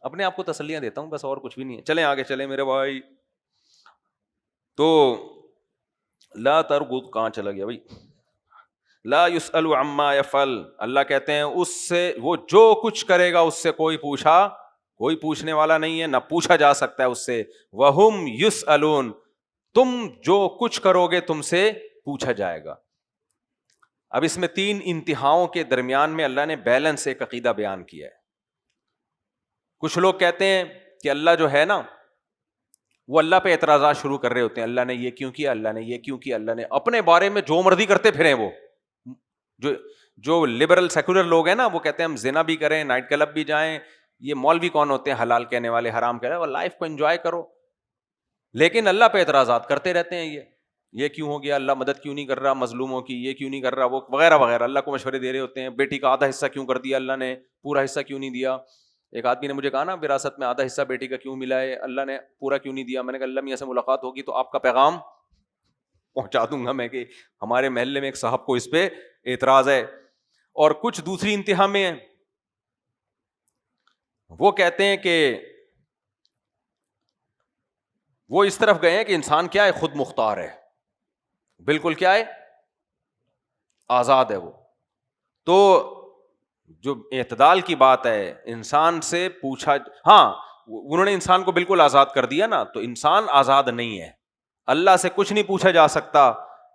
اپنے آپ کو تسلیاں دیتا ہوں بس, اور کچھ بھی نہیں ہے. چلیں آگے چلیں میرے بھائی. تو لا ترغب, کہاں چلا گیا بھائی, لا یسأل عما یفعل, اللہ کہتے ہیں اس سے وہ جو کچھ کرے گا اس سے کوئی پوچھنے والا نہیں ہے, نہ پوچھا جا سکتا ہے اس سے. وہم یسألون, تم جو کچھ کرو گے تم سے پوچھا جائے گا. اب اس میں 3 انتہاؤں کے درمیان میں اللہ نے بیلنس ایک عقیدہ بیان کیا ہے. کچھ لوگ کہتے ہیں کہ اللہ جو ہے نا وہ اللہ پہ اعتراضات شروع کر رہے ہوتے ہیں, اللہ نے یہ کیوں کیا, اللہ نے یہ کیوں کیا, اللہ نے اپنے بارے میں جو مرضی کرتے پھریں. وہ جو لبرل سیکولر لوگ ہیں نا وہ کہتے ہیں ہم زنا بھی کریں, نائٹ کلب بھی جائیں. یہ مولوی کون ہوتے ہیں حلال کہنے والے, حرام کہہ رہے ہیں, وہ لائف کو انجوائے کرو. لیکن اللہ پہ اعتراضات کرتے رہتے ہیں. یہ یہ کیوں ہو گیا, اللہ مدد کیوں نہیں کر رہا مظلوموں کی, یہ کیوں نہیں کر رہا, وہ وغیرہ وغیرہ, اللہ کو مشورے دے رہے ہوتے ہیں. بیٹی کا آدھا حصہ کیوں کر دیا اللہ نے, پورا حصہ کیوں نہیں دیا. ایک آدمی نے مجھے کہا نا وراثت میں آدھا حصہ بیٹی کا کیوں ملا ہے, اللہ نے پورا کیوں نہیں دیا. میں نے کہا اللہ میاں سے ملاقات ہوگی تو آپ کا پیغام پہنچا دوں گا میں کہ ہمارے محلے میں ایک صاحب کو اس پہ اعتراض ہے. اور کچھ دوسری انتہا میں ہیں, وہ کہتے ہیں کہ وہ اس طرف گئے ہیں کہ انسان کیا ہے, خود مختار ہے, بالکل کیا ہے, آزاد ہے وہ. تو جو اعتدال کی بات ہے, انسان سے پوچھا, ہاں انہوں نے انسان کو بالکل آزاد کر دیا نا, تو انسان آزاد نہیں ہے, اللہ سے کچھ نہیں پوچھا جا سکتا,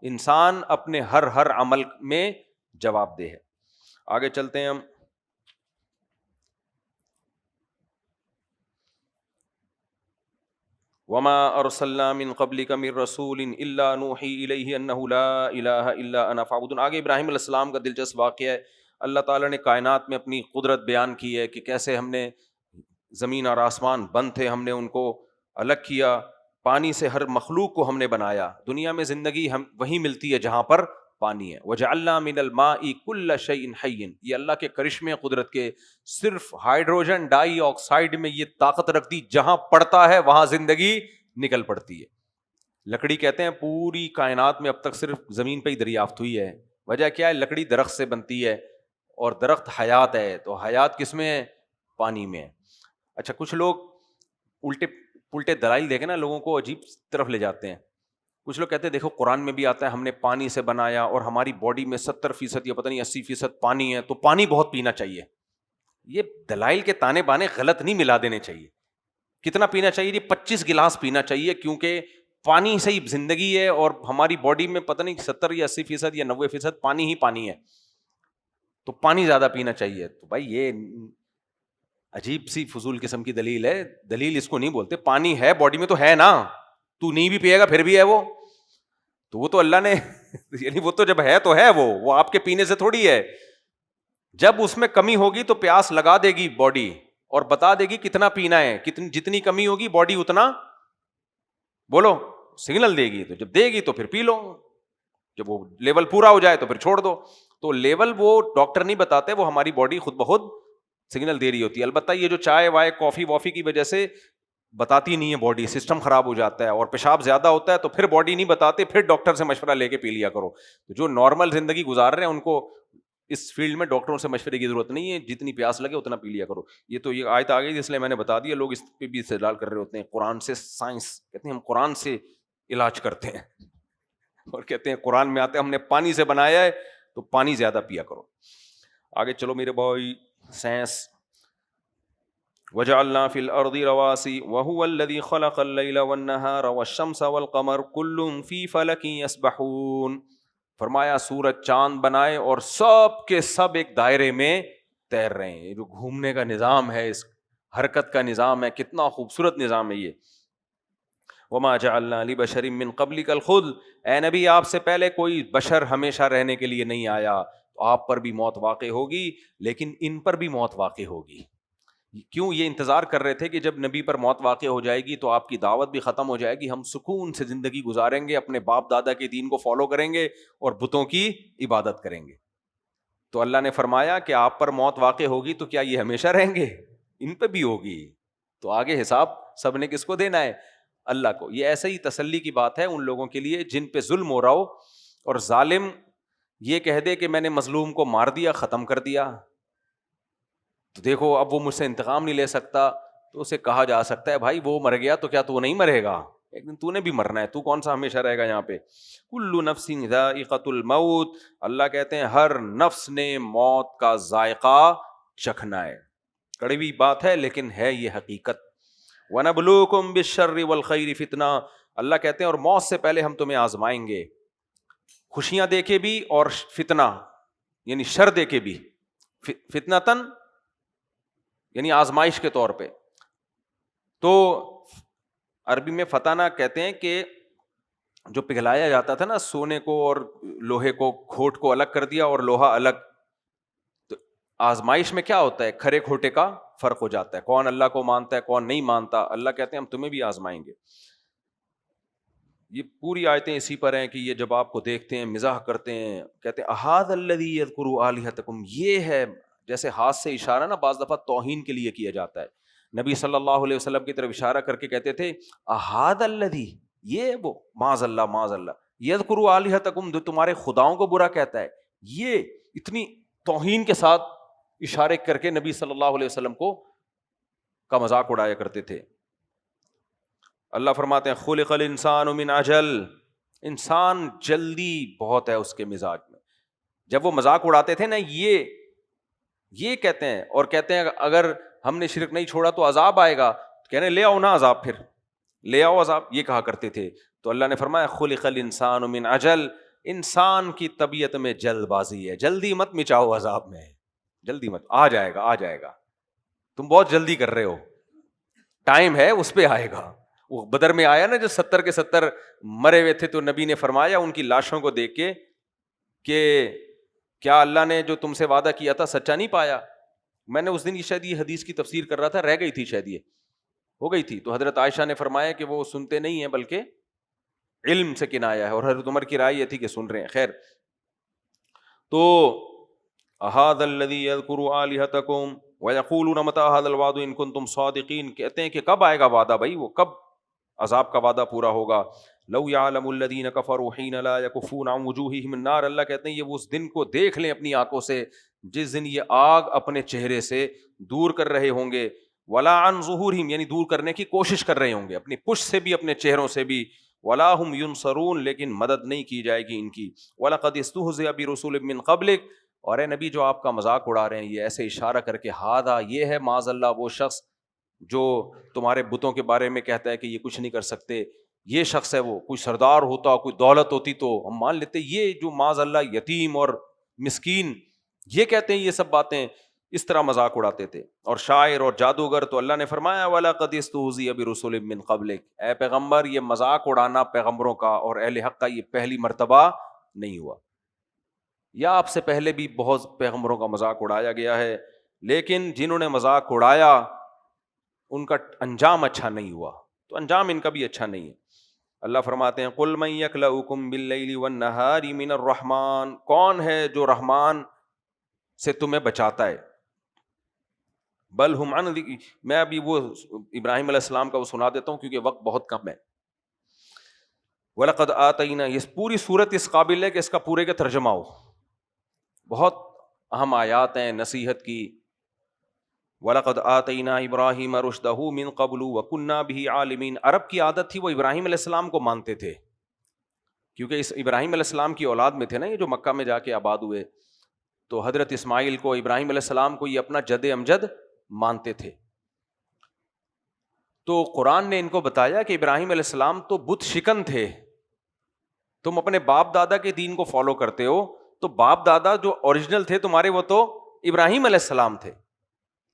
انسان اپنے ہر عمل میں جواب دہ ہے. آگے چلتے ہیں ہم. وما ارسلنا من قبلک من رسول الا نوحی الیہ انہ لا الہ الا انا فاعبدون. آگے ابراہیم علیہ السلام کا دلچسپ واقعہ ہے. اللہ تعالیٰ نے کائنات میں اپنی قدرت بیان کی ہے کہ کیسے ہم نے زمین اور آسمان بند تھے, ہم نے ان کو الگ کیا, پانی سے ہر مخلوق کو ہم نے بنایا. دنیا میں زندگی ہم وہیں ملتی ہے جہاں پر پانی ہے. وجعلنا من الماء کل شیء حی, یہ اللہ کے کرشمے قدرت کے. صرف ہائیڈروجن ڈائی آکسائڈ میں یہ طاقت رکھ دی, جہاں پڑتا ہے وہاں زندگی نکل پڑتی ہے. لکڑی کہتے ہیں پوری کائنات میں اب تک صرف زمین پہ ہی دریافت ہوئی ہے. وجہ کیا ہے, لکڑی درخت سے بنتی ہے اور درخت حیات ہے, تو حیات کس میں ہے, پانی میں ہے. اچھا کچھ لوگ الٹے دلائل دیکھیں نا, لوگوں کو عجیب طرف لے جاتے ہیں. کچھ لوگ کہتے ہیں دیکھو قرآن میں بھی آتا ہے ہم نے پانی سے بنایا, اور ہماری باڈی میں 70% یا پتہ نہیں 80% پانی ہے, تو پانی بہت پینا چاہیے. یہ دلائل کے تانے بانے غلط نہیں ملا دینے چاہیے. کتنا پینا چاہیے جی, 25 گلاس پینا چاہیے, کیونکہ پانی سے ہی زندگی ہے, اور ہماری باڈی میں پتہ نہیں 70 یا 80% یا 90% پانی ہی پانی ہے, تو پانی زیادہ پینا چاہیے. تو بھائی یہ عجیب سی فضول قسم کی دلیل ہے. دلیل اس کو نہیں بولتے, پانی ہے باڈی میں تو ہے نا, تو نہیں بھی پیے گا پھر بھی ہے وہ, تو وہ تو اللہ نے یعنی وہ تو جب ہے تو ہے, وہ آپ کے پینے سے تھوڑی ہے. جب اس میں کمی ہوگی تو پیاس لگا دے گی باڈی اور بتا دے گی کتنا پینا ہے, جتنی کمی ہوگی باڈی اتنا بولو سگنل دے گی, تو جب دے گی تو پھر پی لو, جب وہ لیول پورا ہو جائے تو پھر چھوڑ دو. تو لیول وہ ڈاکٹر نہیں بتاتے, وہ ہماری باڈی خود بخود سگنل دے رہی ہوتی ہے. البتہ یہ جو چائے وائے کافی وافی کی وجہ سے بتاتی نہیں ہے باڈی, سسٹم خراب ہو جاتا ہے اور پیشاب زیادہ ہوتا ہے, تو پھر باڈی نہیں بتاتے, پھر ڈاکٹر سے مشورہ لے کے پی لیا کرو. تو جو نارمل زندگی گزار رہے ہیں ان کو اس فیلڈ میں ڈاکٹروں سے مشورے کی ضرورت نہیں ہے, جتنی پیاس لگے اتنا پی لیا کرو. یہ تو یہ آیت آ گئی اس لیے میں نے بتا دیا. لوگ اس پہ بھی استدلال کر رہے ہوتے ہیں, قرآن سے سائنس کہتے ہیں ہم قرآن سے علاج کرتے ہیں, اور کہتے ہیں قرآن میں آتے ہیں ہم نے پانی سے بنایا ہے تو پانی زیادہ پیا کرو. آگے چلو میرے بھائی, سائنس. وجعلنا فی الارض رواسی وهو الذی خلق اللیل والنہار والشمس والقمر کل فی فلک یسبحون. فرمایا سورج چاند بنائے اور سب کے سب ایک دائرے میں تیر رہے ہیں. جو گھومنے کا نظام ہے, اس حرکت کا نظام ہے, کتنا خوبصورت نظام ہے یہ. وما جعلنا لبشر من قبلک الخلد, اے نبی آپ سے پہلے کوئی بشر ہمیشہ رہنے کے لیے نہیں آیا, تو آپ پر بھی موت واقع ہوگی, لیکن ان پر بھی موت واقع ہوگی. کیوں, یہ انتظار کر رہے تھے کہ جب نبی پر موت واقع ہو جائے گی تو آپ کی دعوت بھی ختم ہو جائے گی, ہم سکون سے زندگی گزاریں گے, اپنے باپ دادا کے دین کو فالو کریں گے اور بتوں کی عبادت کریں گے. تو اللہ نے فرمایا کہ آپ پر موت واقع ہوگی تو کیا یہ ہمیشہ رہیں گے, ان پہ بھی ہوگی, تو آگے حساب سب نے کس کو دینا ہے, اللہ کو. یہ ایسے ہی تسلی کی بات ہے ان لوگوں کے لیے جن پہ ظلم ہو رہا ہو, اور ظالم یہ کہہ دے کہ میں نے مظلوم کو مار دیا, ختم کر دیا, تو دیکھو اب وہ مجھ سے انتقام نہیں لے سکتا. تو اسے کہا جا سکتا ہے بھائی وہ مر گیا تو کیا تو نہیں مرے گا, ایک دن تو نے بھی مرنا ہے, تو کون سا ہمیشہ رہے گا یہاں پہ. کل نفس ذائقۃ الموت, اللہ کہتے ہیں ہر نفس نے موت کا ذائقہ چکھنا ہے. کڑوی بات ہے لیکن ہے یہ حقیقت. وَنَبْلُوكُمْ بِالشَّرِّ وَالْخَيْرِ فِتْنَةً, اللہ کہتے ہیں اور موت سے پہلے ہم تمہیں آزمائیں گے, خوشیاں دے کے بھی اور فتنہ یعنی شر دے کے بھی. فتنتاً یعنی آزمائش کے طور پہ. تو عربی میں فتنہ کہتے ہیں کہ جو پگھلایا جاتا تھا نا سونے کو اور لوہے کو, کھوٹ کو الگ کر دیا اور لوہا الگ. تو آزمائش میں کیا ہوتا ہے, کھرے کھوٹے کا فرق ہو جاتا ہے, کون اللہ کو مانتا ہے کون نہیں مانتا. اللہ کہتے ہیں ہم تمہیں بھی آزمائیں گے. یہ پوری آیتیں اسی پر ہیں کہ یہ جب آپ کو دیکھتے ہیں مزاح کرتے ہیں، کہتے ہیں احاذ الذی یذکر آلہتکم، یہ ہے، جیسے ہاتھ سے اشارہ نا بعض دفعہ توہین کے لیے کیا جاتا ہے، نبی صلی اللہ علیہ وسلم کی طرف اشارہ کر کے کہتے تھے احاذ الذی، یہ وہ معاذ اللہ معاذ اللہ، یذکر آلہتکم، جو تمہارے خداؤں کو برا کہتا ہے، یہ اتنی توہین کے ساتھ اشارے کر کے نبی صلی اللہ علیہ وسلم کو کا مذاق اڑایا کرتے تھے۔ اللہ فرماتے ہیں خلق الانسان من عجل، انسان جلدی بہت ہے اس کے مزاج میں۔ جب وہ مذاق اڑاتے تھے نا، یہ کہتے ہیں، اور کہتے ہیں اگر ہم نے شرک نہیں چھوڑا تو عذاب آئے گا، کہنے لے آؤ نا عذاب، پھر لے آؤ عذاب، یہ کہا کرتے تھے۔ تو اللہ نے فرمایا خلق الانسان من عجل، انسان کی طبیعت میں جلد بازی ہے، جلدی مت مچاؤ عذاب میں، جلدی مت، آ جائے گا آ جائے گا، تم بہت جلدی کر رہے ہو، ٹائم ہے اس پہ آئے گا۔ وہ بدر میں آیا نا جو 70 کے 70 مرے ہوئے تھے، تو نبی نے فرمایا ان کی لاشوں کو دیکھ کے کہ کیا اللہ نے جو تم سے وعدہ کیا تھا سچا نہیں پایا؟ میں نے اس دن شاید یہ حدیث کی تفسیر کر رہا تھا، رہ گئی تھی شاید، یہ ہو گئی تھی، تو حضرت عائشہ نے فرمایا کہ وہ سنتے نہیں ہیں بلکہ علم سے کنایا ہے، اور حضرت عمر کی رائے یہ تھی کہ سن رہے ہیں۔ خیر، تو احاذ الذی یذکر آلہتکم ویقولون متی ھذا الوعد ان کنتم صادقین، کہتے ہیں کہ کب آئے گا وعدہ بھائی، وہ کب عذاب کا وعدہ پورا ہوگا؟ لو یعلم الذین کفروا حین لا یکفون عن وجوہہم النار، اللہ کہتے ہیں یہ وہ اس دن کو دیکھ لیں اپنی آنکھوں سے جس دن یہ آگ اپنے چہرے سے دور کر رہے ہوں گے، ولا عن ظہورہم، یعنی دور کرنے کی کوشش کر رہے ہوں گے اپنی پشت سے بھی اپنے چہروں سے بھی، ولا ہم ینصرون، لیکن مدد نہیں کی جائے گی ان کی۔ ولقد استہزئ برسول من قبلک، اور اے نبی جو آپ کا مذاق اڑا رہے ہیں یہ ایسے اشارہ کر کے، ہاذا، یہ ہے معاذ اللہ وہ شخص جو تمہارے بتوں کے بارے میں کہتا ہے کہ یہ کچھ نہیں کر سکتے، یہ شخص ہے، وہ کوئی سردار ہوتا، کوئی دولت ہوتی تو ہم مان لیتے، یہ جو معاذ اللہ یتیم اور مسکین یہ کہتے ہیں یہ سب باتیں، اس طرح مذاق اڑاتے تھے۔ اور شاعر اور جادوگر، تو اللہ نے فرمایا وَلَقَدِ اسْتُهْزِئَ بِرُسُلٍ مِّن قَبْلِكَ، اے پیغمبر یہ مذاق اڑانا پیغمبروں کا اور اہل حق کا یہ پہلی مرتبہ نہیں ہوا، یا آپ سے پہلے بھی بہت پیغمبروں کا مذاق اڑایا گیا ہے، لیکن جنہوں نے مذاق اڑایا ان کا انجام اچھا نہیں ہوا، تو انجام ان کا بھی اچھا نہیں ہے۔ اللہ فرماتے ہیں قُلْ مَن يَكْلَؤُكُم بِاللَّيْلِ وَالنَّهَارِ مِنَ الرَّحْمَٰنِ، کون ہے جو رحمان سے تمہیں بچاتا ہے؟ بل ہم عن ذکر، میں ابھی وہ ابراہیم علیہ السلام کا وہ سنا دیتا ہوں کیونکہ وقت بہت کم ہے۔ وَلَقَدْ آتَيْنَا، یہ پوری صورت اس قابل ہے کہ اس کا پورے کا ترجمہ ہو، بہت اہم آیات ہیں نصیحت کی۔ وَلَقَدْ آتَيْنَا إِبْرَاهِيمَ رُشْدَهُ مِن قَبْلُ وَكُنَّا بِهِ عَالِمِينَ، عرب کی عادت تھی وہ ابراہیم علیہ السلام کو مانتے تھے، کیونکہ اس ابراہیم علیہ السلام کی اولاد میں تھے نا یہ جو مکہ میں جا کے آباد ہوئے، تو حضرت اسماعیل کو، ابراہیم علیہ السلام کو یہ اپنا جد امجد مانتے تھے۔ تو قرآن نے ان کو بتایا کہ ابراہیم علیہ السلام تو بت شکن تھے، تم اپنے باپ دادا کے دین کو فالو کرتے ہو، تو باپ دادا جو اوریجنل تھے تمہارے وہ تو ابراہیم علیہ السلام تھے۔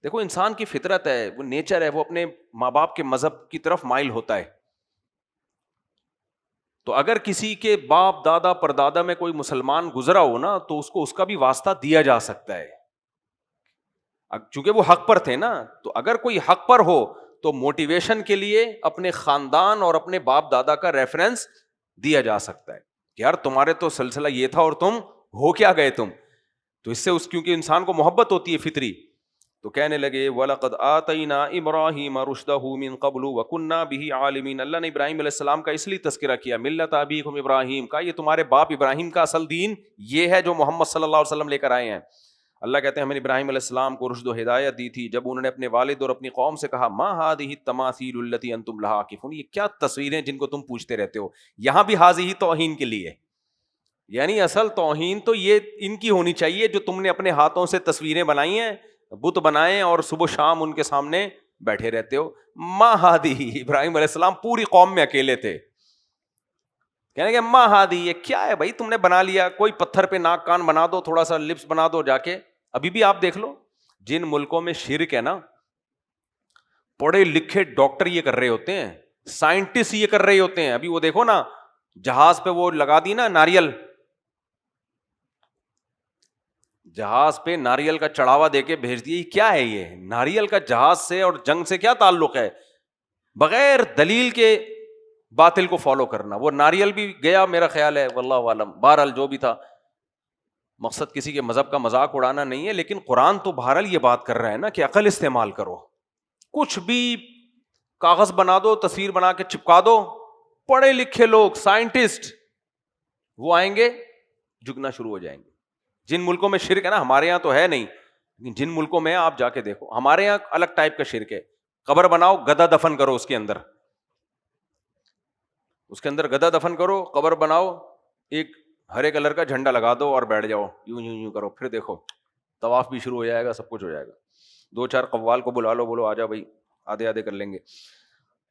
دیکھو انسان کی فطرت ہے، وہ نیچر ہے، وہ اپنے ماں باپ کے مذہب کی طرف مائل ہوتا ہے۔ تو اگر کسی کے باپ دادا پردادا میں کوئی مسلمان گزرا ہو نا تو اس کو اس کا بھی واسطہ دیا جا سکتا ہے، چونکہ وہ حق پر تھے نا۔ تو اگر کوئی حق پر ہو تو موٹیویشن کے لیے اپنے خاندان اور اپنے باپ دادا کا ریفرنس دیا جا سکتا ہے کہ یار تمہارے تو سلسلہ یہ تھا اور تم ہو کیا گئے تم، تو اس سے کیونکہ انسان کو محبت ہوتی ہے فطری، تو کہنے لگے وَلَقَدْ آتَيْنَا إِبْرَاهِيمَ رُشْدَهُ مِن قَبْلُ وَكُنَّا بِهِ عَالِمِينَ، اللہ نے ابراہیم علیہ السلام کا اس لیے تذکرہ کیا، ملت ابیکم ابراہیم کا، یہ تمہارے باپ ابراہیم کا اصل دین یہ ہے جو محمد صلی اللہ علیہ وسلم لے کر آئے ہیں۔ اللہ کہتے ہیں ہم نے ابراہیم علیہ السلام کو رشد و ہدایت دی تھی جب انہوں نے اپنے والد اور اپنی قوم سے کہا ما هذه التماثيل التي انتم لها عاکفون، یہ کیا تصویریں جن کو تم پوچھتے رہتے ہو۔ یہاں بھی هذه توہین کے لیے، یعنی اصل توہین تو یہ ان کی ہونی چاہیے جو تم نے اپنے ہاتھوں سے تصویریں بنائی ہیں، بت بنائے اور صبح شام ان کے سامنے بیٹھے رہتے ہو۔ ما هذه، ابراہیم علیہ السلام پوری قوم میں اکیلے تھے، کہنے کہ ما هذه، یہ کیا ہے بھائی تم نے بنا لیا، کوئی پتھر پہ ناک کان بنا دو، تھوڑا سا لپس بنا دو جا کے۔ ابھی بھی آپ دیکھ لو جن ملکوں میں شرک ہے نا، پڑھے لکھے ڈاکٹر یہ کر رہے ہوتے ہیں، سائنٹسٹ یہ کر رہے ہوتے ہیں۔ ابھی وہ دیکھو نا جہاز پہ وہ لگا دی نا ناریل، جہاز پہ ناریل کا چڑھاوا دے کے بھیج دیے، کیا ہے یہ؟ ناریل کا جہاز سے اور جنگ سے کیا تعلق ہے؟ بغیر دلیل کے باطل کو فالو کرنا. وہ ناریل بھی گیا میرا خیال ہے, واللہ عالم. بہرحال جو بھی تھا, مقصد کسی کے مذہب کا مذاق اڑانا نہیں ہے, لیکن قرآن تو بہرحال یہ بات کر رہا ہے نا کہ عقل استعمال کرو. کچھ بھی کاغذ بنا دو, تصویر بنا کے چپکا دو, پڑھے لکھے لوگ سائنٹسٹ وہ آئیں گے, جھکنا شروع ہو جائیں گے. جن ملکوں میں شرک ہے نا, ہمارے یہاں تو ہے نہیں, لیکن جن ملکوں میں آپ جا کے دیکھو, ہمارے یہاں الگ ٹائپ کا شرک ہے. قبر بناؤ, گدھا دفن کرو اس کے اندر, اس کے اندر گدھا دفن کرو, قبر بناؤ, ایک ہرے کلر کا جھنڈا لگا دو اور بیٹھ جاؤ, یوں یوں یوں کرو, پھر دیکھو طواف بھی شروع ہو جائے گا, سب کچھ ہو جائے گا. 2-4 قوال کو بلا لو, بولو آ جا بھائی, آدھے آدھے کر لیں گے.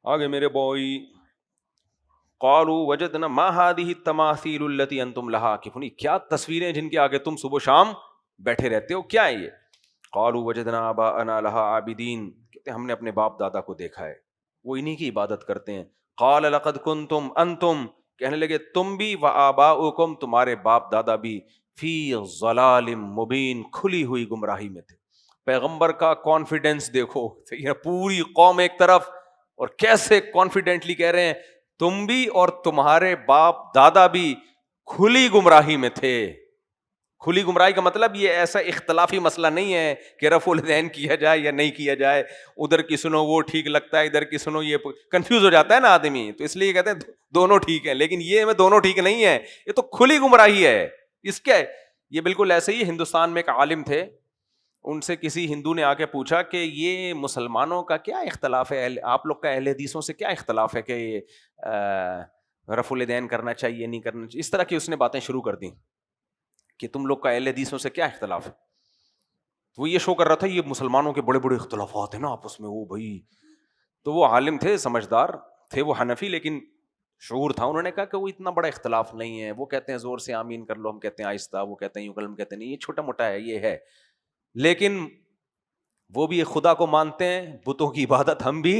آگے میرے بوئی, قالوا وجدنا ما هذه التماثيل التي انتم لها عاكفون, کیا تصویریں جن کے آگے تم صبح شام بیٹھے رہتے ہو, کیا ہے یہ؟ قالوا وجدنا آباءنا لها عابدين, کہتے ہیں ہم نے اپنے باپ دادا کو دیکھا ہے وہ انہی کی عبادت کرتے ہیں. قال لقد كنتم انتم, کہنے لگے تم بھی, وآباؤکم, تمہارے باپ دادا بھی, فی ضلال مبین, کھلی ہوئی گمراہی میں تھے. پیغمبر کا کانفیڈنس دیکھو, پوری قوم ایک طرف, اور کیسے کانفیڈنٹلی کہہ رہے ہیں تم بھی اور تمہارے باپ دادا بھی کھلی گمراہی میں تھے. کھلی گمراہی کا مطلب یہ ایسا اختلافی مسئلہ نہیں ہے کہ رفع الیدین کیا جائے یا نہیں کیا جائے, ادھر کی سنو وہ ٹھیک لگتا ہے, ادھر کی سنو یہ, کنفیوز ہو جاتا ہے نا آدمی, تو اس لیے کہتے ہیں دونوں ٹھیک ہیں, لیکن یہ میں دونوں ٹھیک نہیں ہے, یہ تو کھلی گمراہی ہے. اس کے یہ بالکل ایسے ہی ہندوستان میں ایک عالم تھے, ان سے کسی ہندو نے آ کے پوچھا کہ یہ مسلمانوں کا کیا اختلاف ہے, آپ لوگ کا اہل حدیثوں سے کیا اختلاف ہے کہ یہ رفع الیدین کرنا چاہیے نہیں کرنا چاہیے, اس طرح کی اس نے باتیں شروع کر دیں کہ تم لوگ کا اہل حدیثوں سے کیا اختلاف ہے. وہ یہ شو کر رہا تھا یہ مسلمانوں کے بڑے بڑے اختلافات ہیں نا آپس میں, وہ بھائی. تو وہ عالم تھے, سمجھدار تھے, وہ حنفی, لیکن شعور تھا. انہوں نے کہا کہ وہ اتنا بڑا اختلاف نہیں ہے, وہ کہتے ہیں زور سے آمین کر لو, ہم کہتے ہیں آہستہ, وہ کہتے ہیں یوں کلم کہتے ہیں نہیں, یہ چھوٹا موٹا ہے, یہ ہے, لیکن وہ بھی خدا کو مانتے ہیں, بتوں کی عبادت ہم بھی,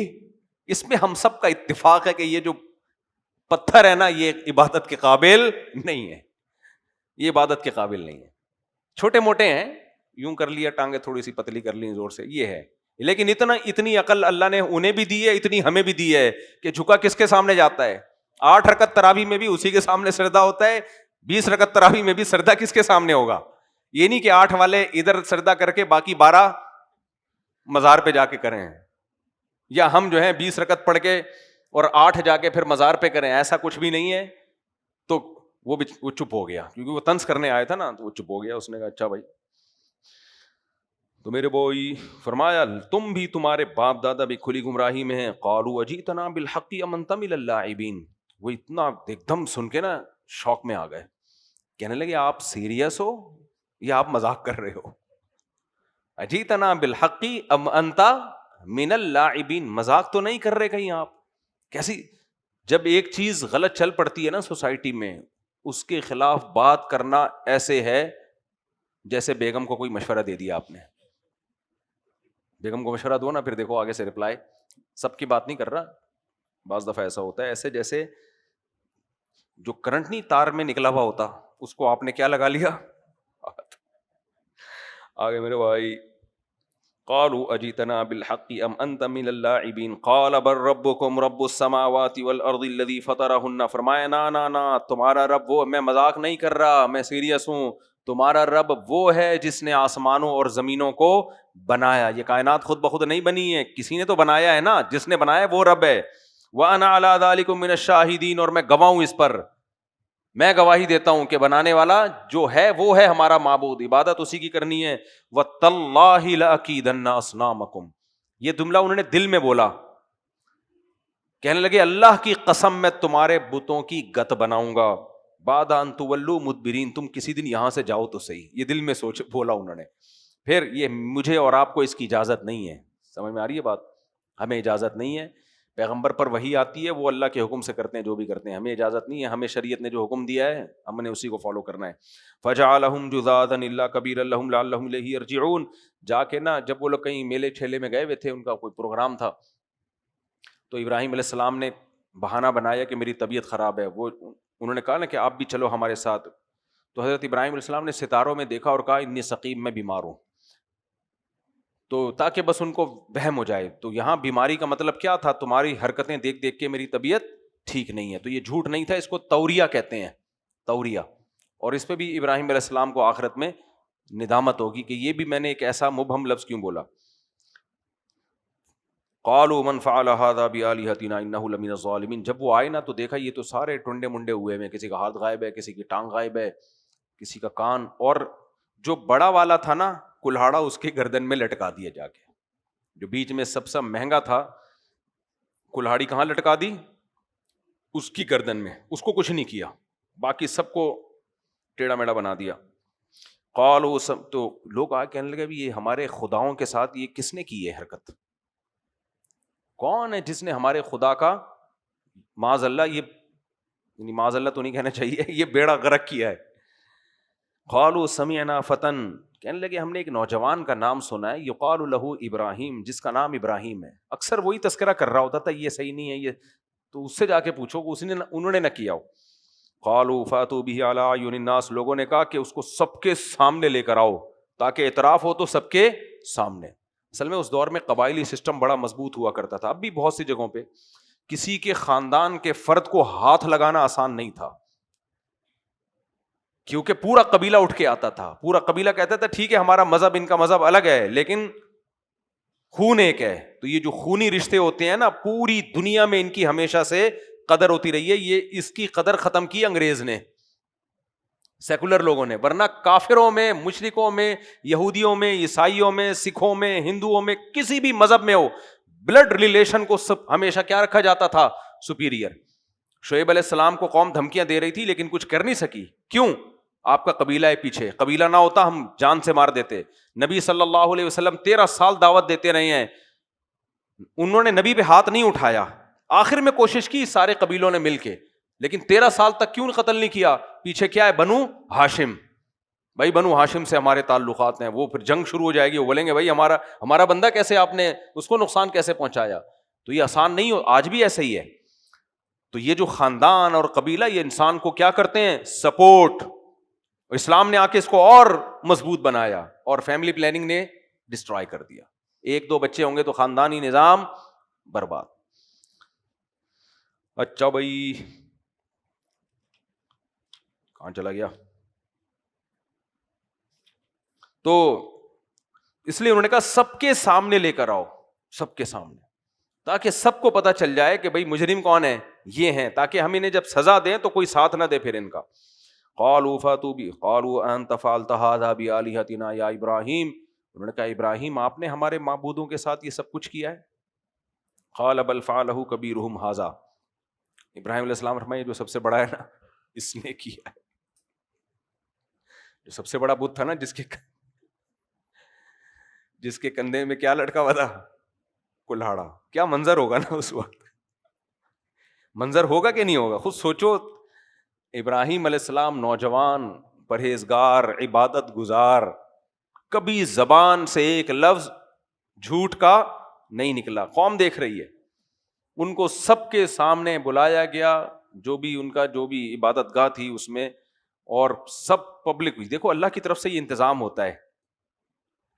اس میں ہم سب کا اتفاق ہے کہ یہ جو پتھر ہے نا یہ عبادت کے قابل نہیں ہے, یہ عبادت کے قابل نہیں ہے. چھوٹے موٹے ہیں, یوں کر لیا, ٹانگیں تھوڑی سی پتلی کر لی زور سے, یہ ہے, لیکن اتنی عقل اللہ نے انہیں بھی دی ہے, اتنی ہمیں بھی دی ہے کہ جھکا کس کے سامنے جاتا ہے. 8 رکعت تراویح میں بھی اسی کے سامنے سجدہ ہوتا ہے, 20 رکعت تراویح میں بھی سجدہ کس کے سامنے ہوگا. یہ نہیں کہ 8 والے ادھر سجدہ کر کے باقی 12 مزار پہ جا کے کریں, یا ہم جو ہیں 20 رکعت پڑھ کے اور 8 جا کے پھر مزار پہ کریں, ایسا کچھ بھی نہیں ہے. تو وہ چپ ہو گیا, کیونکہ وہ طنز کرنے آیا تھا نا, تو وہ چپ ہو گیا. اس نے کہا اچھا بھائی. تو میرے بوئی فرمایا تم بھی, تمہارے باپ دادا بھی کھلی گمراہی میں ہیں. قالوا اجیتنا بالحق ام انت من اللاعبین, وہ اتنا ایک دم سن کے نا شوق میں آ گئے, کہنے لگے آپ سیریس ہو یا آپ مذاق کر رہے ہو. اجیتنا بالحق ام انت من اللاعبین, مذاق تو نہیں کر رہے کہیں آپ. کیسی, جب ایک چیز غلط چل پڑتی ہے نا سوسائٹی میں, اس کے خلاف بات کرنا ایسے ہے جیسے بیگم کو کوئی مشورہ دے دیا آپ نے. بیگم کو مشورہ دو نا, پھر دیکھو آگے سے رپلائی, سب کی بات نہیں کر رہا, بعض دفعہ ایسا ہوتا ہے, ایسے جیسے جو کرنٹ نہیں تار میں نکلا ہوا ہوتا, اس کو آپ نے کیا لگا لیا. آگے میرے بھائی, قالوا اجیتنا بالحق ام انت من اللاعبین قال بل ربکم رب السماوات والارض الذی فطرہن, فرمایا نا نا نا, تمہارا رب وہ, میں مذاق نہیں کر رہا, میں سیریس ہوں, تمہارا رب وہ ہے جس نے آسمانوں اور زمینوں کو بنایا. یہ کائنات خود بخود نہیں بنی ہے, کسی نے تو بنایا ہے نا, جس نے بنایا وہ رب ہے. وانا علی ذلکم من الشاہدین, اور میں گواہ ہوں اس پر, میں گواہی دیتا ہوں کہ بنانے والا جو ہے وہ ہے ہمارا معبود, عبادت اسی کی کرنی ہے. وَتَاللَّهِ لَأَكِيدَنَّ أَصْنَامَكُمْ, یہ جملہ انہوں نے دل میں بولا, کہنے لگے اللہ کی قسم میں تمہارے بتوں کی گت بناؤں گا. بعد ان تولوا مدبرین, تم کسی دن یہاں سے جاؤ تو صحیح, یہ دل میں سوچ بولا انہوں نے. پھر یہ مجھے اور آپ کو اس کی اجازت نہیں ہے, سمجھ میں آ رہی ہے بات, ہمیں اجازت نہیں ہے. پیغمبر پر وحی آتی ہے, وہ اللہ کے حکم سے کرتے ہیں جو بھی کرتے ہیں, ہمیں اجازت نہیں ہے, ہمیں شریعت نے جو حکم دیا ہے ہم نے اسی کو فالو کرنا ہے. فجعلہم جذاذا الا کبیرا لہم لعلہم الیہ یرجعون, جا کے نا جب وہ لوگ کہیں میلے ٹھیلے میں گئے ہوئے تھے, ان کا کوئی پروگرام تھا, تو ابراہیم علیہ السلام نے بہانہ بنایا کہ میری طبیعت خراب ہے. وہ انہوں نے کہا نا کہ آپ بھی چلو ہمارے ساتھ. تو حضرت ابراہیم علیہ السلام نے ستاروں میں دیکھا اور کہا انی سقیم, میں بیمار ہوں, تو تاکہ بس ان کو وہم ہو جائے. تو یہاں بیماری کا مطلب کیا تھا, تمہاری حرکتیں دیکھ دیکھ کے میری طبیعت ٹھیک نہیں ہے. تو یہ جھوٹ نہیں تھا, اس کو توریہ کہتے ہیں, توریہ. اور اس پہ بھی ابراہیم علیہ السلام کو آخرت میں ندامت ہوگی کہ یہ بھی میں نے ایک ایسا مبہم لفظ کیوں بولا. قالوا من فعل هذا بآلهتنا انه لمن الظالمین. جب وہ آئے نا تو دیکھا یہ تو سارے ٹنڈے منڈے ہوئے ہیں, کسی کا ہاتھ غائب ہے, کسی کی ٹانگ غائب ہے, کسی کا کان, اور جو بڑا والا تھا نا کلہاڑا اس کے گردن میں لٹکا دیا جا کے. جو بیچ میں سب سے مہنگا تھا کلہاڑی کہاں لٹکا دی؟ اس کی گردن میں. اس کو کچھ نہیں کیا, باقی سب کو ٹیڑھا میڑا بنا دیا. قالوا سب, تو لوگ آ کہنے لگے بھی یہ ہمارے خداؤں کے ساتھ یہ کس نے کی ہے حرکت؟ کون ہے جس نے ہمارے خدا کا معاذ اللہ, یہ یعنی معاذ اللہ تو نہیں کہنا چاہیے, یہ بیڑا غرق کیا ہے. قالوا سمعنا فتن, کہنے لگے ہم نے ایک نوجوان کا نام سنا ہے, یقال له ابراہیم, جس کا نام ابراہیم ہے. اکثر وہی تذکرہ کر رہا ہوتا تھا, یہ صحیح نہیں ہے یہ, تو اس سے جا کے پوچھو کہ انہوں نے نہ کیا ہو. قالوا فاتوا به على اعین الناس, لوگوں نے کہا کہ اس کو سب کے سامنے لے کر آؤ تاکہ اعتراف ہو تو سب کے سامنے. اصل میں اس دور میں قبائلی سسٹم بڑا مضبوط ہوا کرتا تھا, اب بھی بہت سی جگہوں پہ کسی کے خاندان کے فرد کو ہاتھ لگانا آسان نہیں تھا, کیونکہ پورا قبیلہ اٹھ کے آتا تھا. پورا قبیلہ کہتا تھا ٹھیک ہے ہمارا مذہب ان کا مذہب الگ ہے لیکن خون ایک ہے. تو یہ جو خونی رشتے ہوتے ہیں نا, پوری دنیا میں ان کی ہمیشہ سے قدر ہوتی رہی ہے. یہ اس کی قدر ختم کی انگریز نے, سیکولر لوگوں نے, ورنہ کافروں میں, مشرکوں میں, یہودیوں میں, عیسائیوں میں, سکھوں میں, ہندوؤں میں, کسی بھی مذہب میں ہو, بلڈ ریلیشن کو سب ہمیشہ کیا رکھا جاتا تھا؟ سپیریئر. شعیب علیہ السلام کو قوم دھمکیاں دے رہی تھی لیکن کچھ کر نہیں سکی. کیوں؟ آپ کا قبیلہ ہے پیچھے, قبیلہ نہ ہوتا ہم جان سے مار دیتے. نبی صلی اللہ علیہ وسلم 13 سال دعوت دیتے رہے ہیں, انہوں نے نبی پہ ہاتھ نہیں اٹھایا. آخر میں کوشش کی سارے قبیلوں نے مل کے, لیکن 13 سال تک کیوں قتل نہیں کیا؟ پیچھے کیا ہے؟ بنو ہاشم. بھائی بنو ہاشم سے ہمارے تعلقات ہیں. وہ پھر جنگ شروع ہو جائے گی, وہ بولیں گے بھائی ہمارا بندہ کیسے آپ نے اس کو نقصان کیسے پہنچایا؟ تو یہ آسان نہیں ہو, آج بھی ایسے ہی ہے. تو یہ جو خاندان اور قبیلہ, یہ انسان کو کیا کرتے ہیں؟ سپورٹ. اسلام نے آ کے اس کو اور مضبوط بنایا اور فیملی پلاننگ نے ڈسٹرائے کر دیا. 1-2 بچے ہوں گے تو خاندانی نظام برباد. اچھا بھائی کہاں چلا گیا؟ تو اس لیے انہوں نے کہا سب کے سامنے لے کر آؤ, سب کے سامنے, تاکہ سب کو پتا چل جائے کہ بھائی مجرم کون ہے, یہ ہیں, تاکہ ہم انہیں جب سزا دیں تو کوئی ساتھ نہ دے پھر ان کا. قالوا فاتوا بی قالوا انت فعلت هذا بآلهتنا یا ابراہیم, انہوں نے کہا ابراہیم آپ نے ہمارے معبودوں کے ساتھ یہ سب کچھ کیا ہے؟ قال بل فعله کبیرهم هذا, ابراہیم علیہ السلام فرمائے جو سب سے بڑا ہے نا اس نے کیا ہے. جو سب سے بڑا بت تھا نا, جس کے کندھے میں کیا لٹکا ہوا تھا؟ کلہاڑا. کیا منظر ہوگا نا اس وقت, منظر ہوگا کہ نہیں ہوگا؟ خود سوچو. ابراہیم علیہ السلام نوجوان, پرہیزگار, عبادت گزار, کبھی زبان سے ایک لفظ جھوٹ کا نہیں نکلا. قوم دیکھ رہی ہے, ان کو سب کے سامنے بلایا گیا, جو بھی ان کا جو بھی عبادت گاہ تھی اس میں, اور سب پبلک ہوئی. دیکھو اللہ کی طرف سے یہ انتظام ہوتا ہے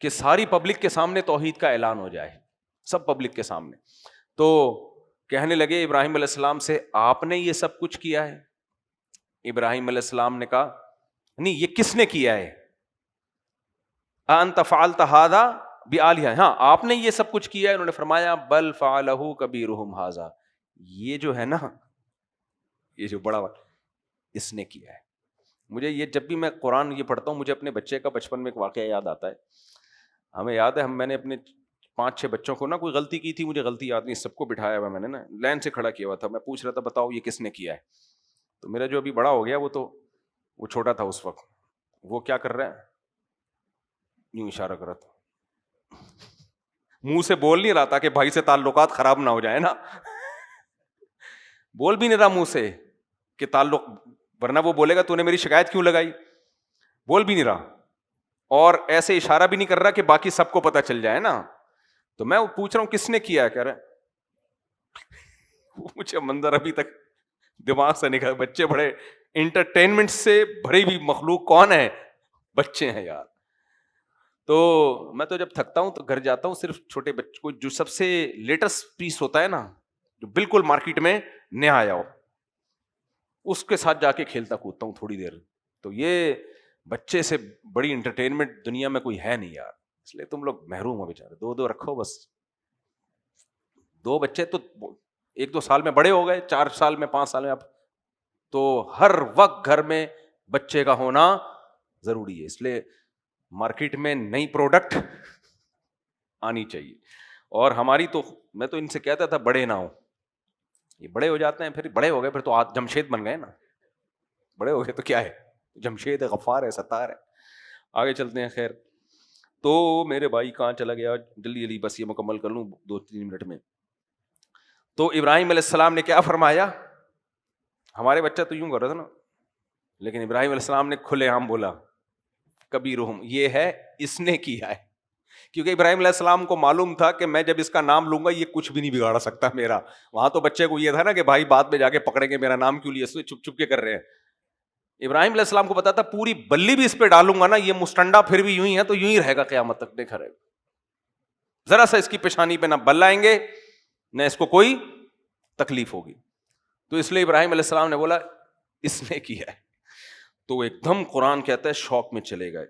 کہ ساری پبلک کے سامنے توحید کا اعلان ہو جائے, سب پبلک کے سامنے. تو کہنے لگے ابراہیم علیہ السلام سے آپ نے یہ سب کچھ کیا ہے؟ ابراہیم علیہ السلام نے کہا نہیں, یہ کس نے کیا ہے؟ انت فعلت ھذا بآلہہ, ہاں آپ نے یہ سب کچھ کیا ہے. انہوں نے فرمایا بل فعلہ کبیرہم ھذا, یہ جو ہے نا, یہ جو بڑا اس نے کیا ہے. مجھے یہ جب بھی میں قرآن یہ پڑھتا ہوں, مجھے اپنے بچے کا بچپن میں ایک واقعہ یاد آتا ہے. ہمیں یاد ہے میں نے اپنے 5-6 بچوں کو نا کوئی غلطی کی تھی, مجھے غلطی یاد نہیں, سب کو بٹھایا ہوا میں نے نا, لائن سے کھڑا کیا ہوا تھا, میں پوچھ رہا تھا بتاؤ یہ کس نے کیا ہے. تو میرا جو ابھی بڑا ہو گیا وہ چھوٹا تھا اس وقت, وہ کیا کر رہا ہے, یوں اشارہ کر رہا تھا, منہ سے بول نہیں رہا تھا کہ بھائی سے تعلقات خراب نہ ہو جائے نا, بول بھی نہیں رہا منہ سے کہ تعلق, ورنہ وہ بولے گا تو نے میری شکایت کیوں لگائی, بول بھی نہیں رہا, اور ایسے اشارہ بھی نہیں کر رہا کہ باقی سب کو پتہ چل جائے نا. تو میں پوچھ رہا ہوں کس نے کیا ہے, کہہ رہا ہے مجھے منظر ابھی تک دماغ سے نکل. بچے بڑے انٹرٹینمنٹ سے بھری ہوئی مخلوق, کون ہے؟ بچے ہیں یار. تو میں تو جب تھکتا ہوں تو گھر جاتا ہوں, صرف چھوٹے بچوں کو جو سب سے لیٹسٹ پیس ہوتا ہے نا, جو بالکل مارکیٹ میں نیا آیا ہو, اس کے ساتھ جا کے کھیلتا کودتا ہوں تھوڑی دیر. تو یہ بچے سے بڑی انٹرٹینمنٹ دنیا میں کوئی ہے نہیں یار, اس لیے تم لوگ محروم ہو بیچارے. دو رکھو بس, 2 بچے تو 1-2 سال میں بڑے ہو گئے, 4 سال میں 5 سال میں. اب تو ہر وقت گھر میں بچے کا ہونا ضروری ہے. اس لیے مارکیٹ میں نئی پروڈکٹ آنی چاہیے. اور ہماری تو, میں تو ان سے کہتا تھا بڑے نہ ہو, یہ بڑے ہو جاتے ہیں, پھر بڑے ہو گئے پھر تو جمشید بن گئے نا. بڑے ہو گئے تو کیا ہے, جمشید ہے, غفار ہے, ستار ہے. آگے چلتے ہیں. خیر, تو میرے بھائی کہاں چلا گیا, جلدی بس یہ مکمل کر لوں 2-3 منٹ میں. تو ابراہیم علیہ السلام نے کیا فرمایا, ہمارے بچہ تو یوں کر رہا تھا نا, لیکن ابراہیم علیہ السلام نے کھلے عام بولا کبیرہم, یہ ہے اس نے کیا ہے. کیونکہ ابراہیم علیہ السلام کو معلوم تھا کہ میں جب اس کا نام لوں گا یہ کچھ بھی نہیں بگاڑ سکتا میرا. وہاں تو بچے کو یہ تھا نا کہ بھائی بعد میں جا کے پکڑیں گے, میرا نام کیوں لیا, چھپ چھپ کے کر رہے ہیں. ابراہیم علیہ السلام کو پتا تھا پوری بلی بھی اس پہ ڈالوں گا نا, یہ مستنڈا پھر بھی یوں ہی ہے تو یوں ہی رہے گا قیامت تک, دیکھا رہے گا. ذرا سا اس کی پیشانی پہ نہ بل آئیں گے نہ اس کو کوئی تکلیف ہوگی. تو اس لیے ابراہیم علیہ السلام نے بولا اس نے کیا ہے. تو ایک دم قرآن کہتا ہے شوق میں چلے گئے.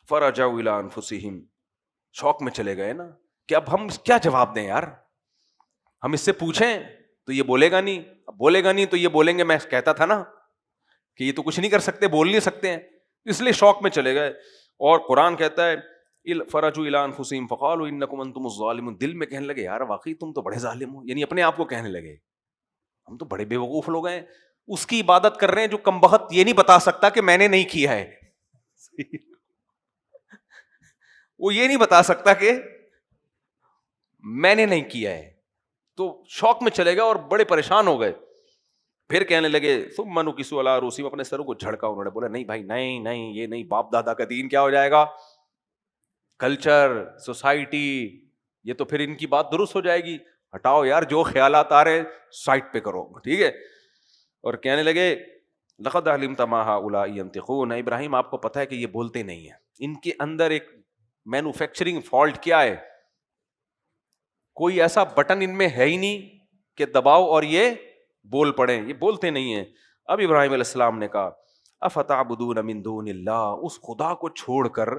فرجعوا الی انفسہم, شوق میں چلے گئے نا کہ اب ہم کیا جواب دیں یار, ہم اس سے پوچھیں تو یہ بولے گا نہیں, اب بولے گا نہیں تو یہ بولیں گے میں کہتا تھا نا کہ یہ تو کچھ نہیں کر سکتے, بول نہیں سکتے ہیں. اس لیے شوق میں چلے گئے. اور قرآن کہتا ہے فرجعوا الی انفسہم فقالوا انکم انتم الظالمون, دل میں کہنے لگے یار واقعی تم تو بڑے ظالم ہو, یعنی اپنے آپ کو کہنے لگے ہم تو بڑے بے وقوف لوگ ہیں. اس کی عبادت کر رہے ہیں جو کمبخت یہ نہیں بتا سکتا کہ میں نے نہیں کیا ہے. وہ یہ نہیں بتا سکتا کہ میں نے نہیں کیا ہے. تو شوق میں چلے گئے اور بڑے پریشان ہو گئے. پھر کہنے لگے ثم نکسوا علی رؤوسہم, اپنے سروں کو جھڑکا. انہوں نے بولا نہیں بھائی نہیں, یہ نہیں, باپ دادا کا دین کیا ہو جائے گا, کلچر, سوسائٹی, یہ تو پھر ان کی بات درست ہو جائے گی. ہٹاؤ یار, جو خیالات آ رہے سائٹ پہ کرو, ٹھیک ہے. اور کہنے لگے لقد علمت ما هؤلاء ينطقون, ابراہیم آپ کو پتہ ہے کہ یہ بولتے نہیں ہیں. ان کے اندر ایک مینوفیکچرنگ فالٹ کیا ہے, کوئی ایسا بٹن ان میں ہے ہی نہیں کہ دباؤ اور یہ بول پڑیں, یہ بولتے نہیں ہیں. اب ابراہیم علیہ السلام نے کہا افتعبدون من دون اللہ, اس خدا کو چھوڑ کر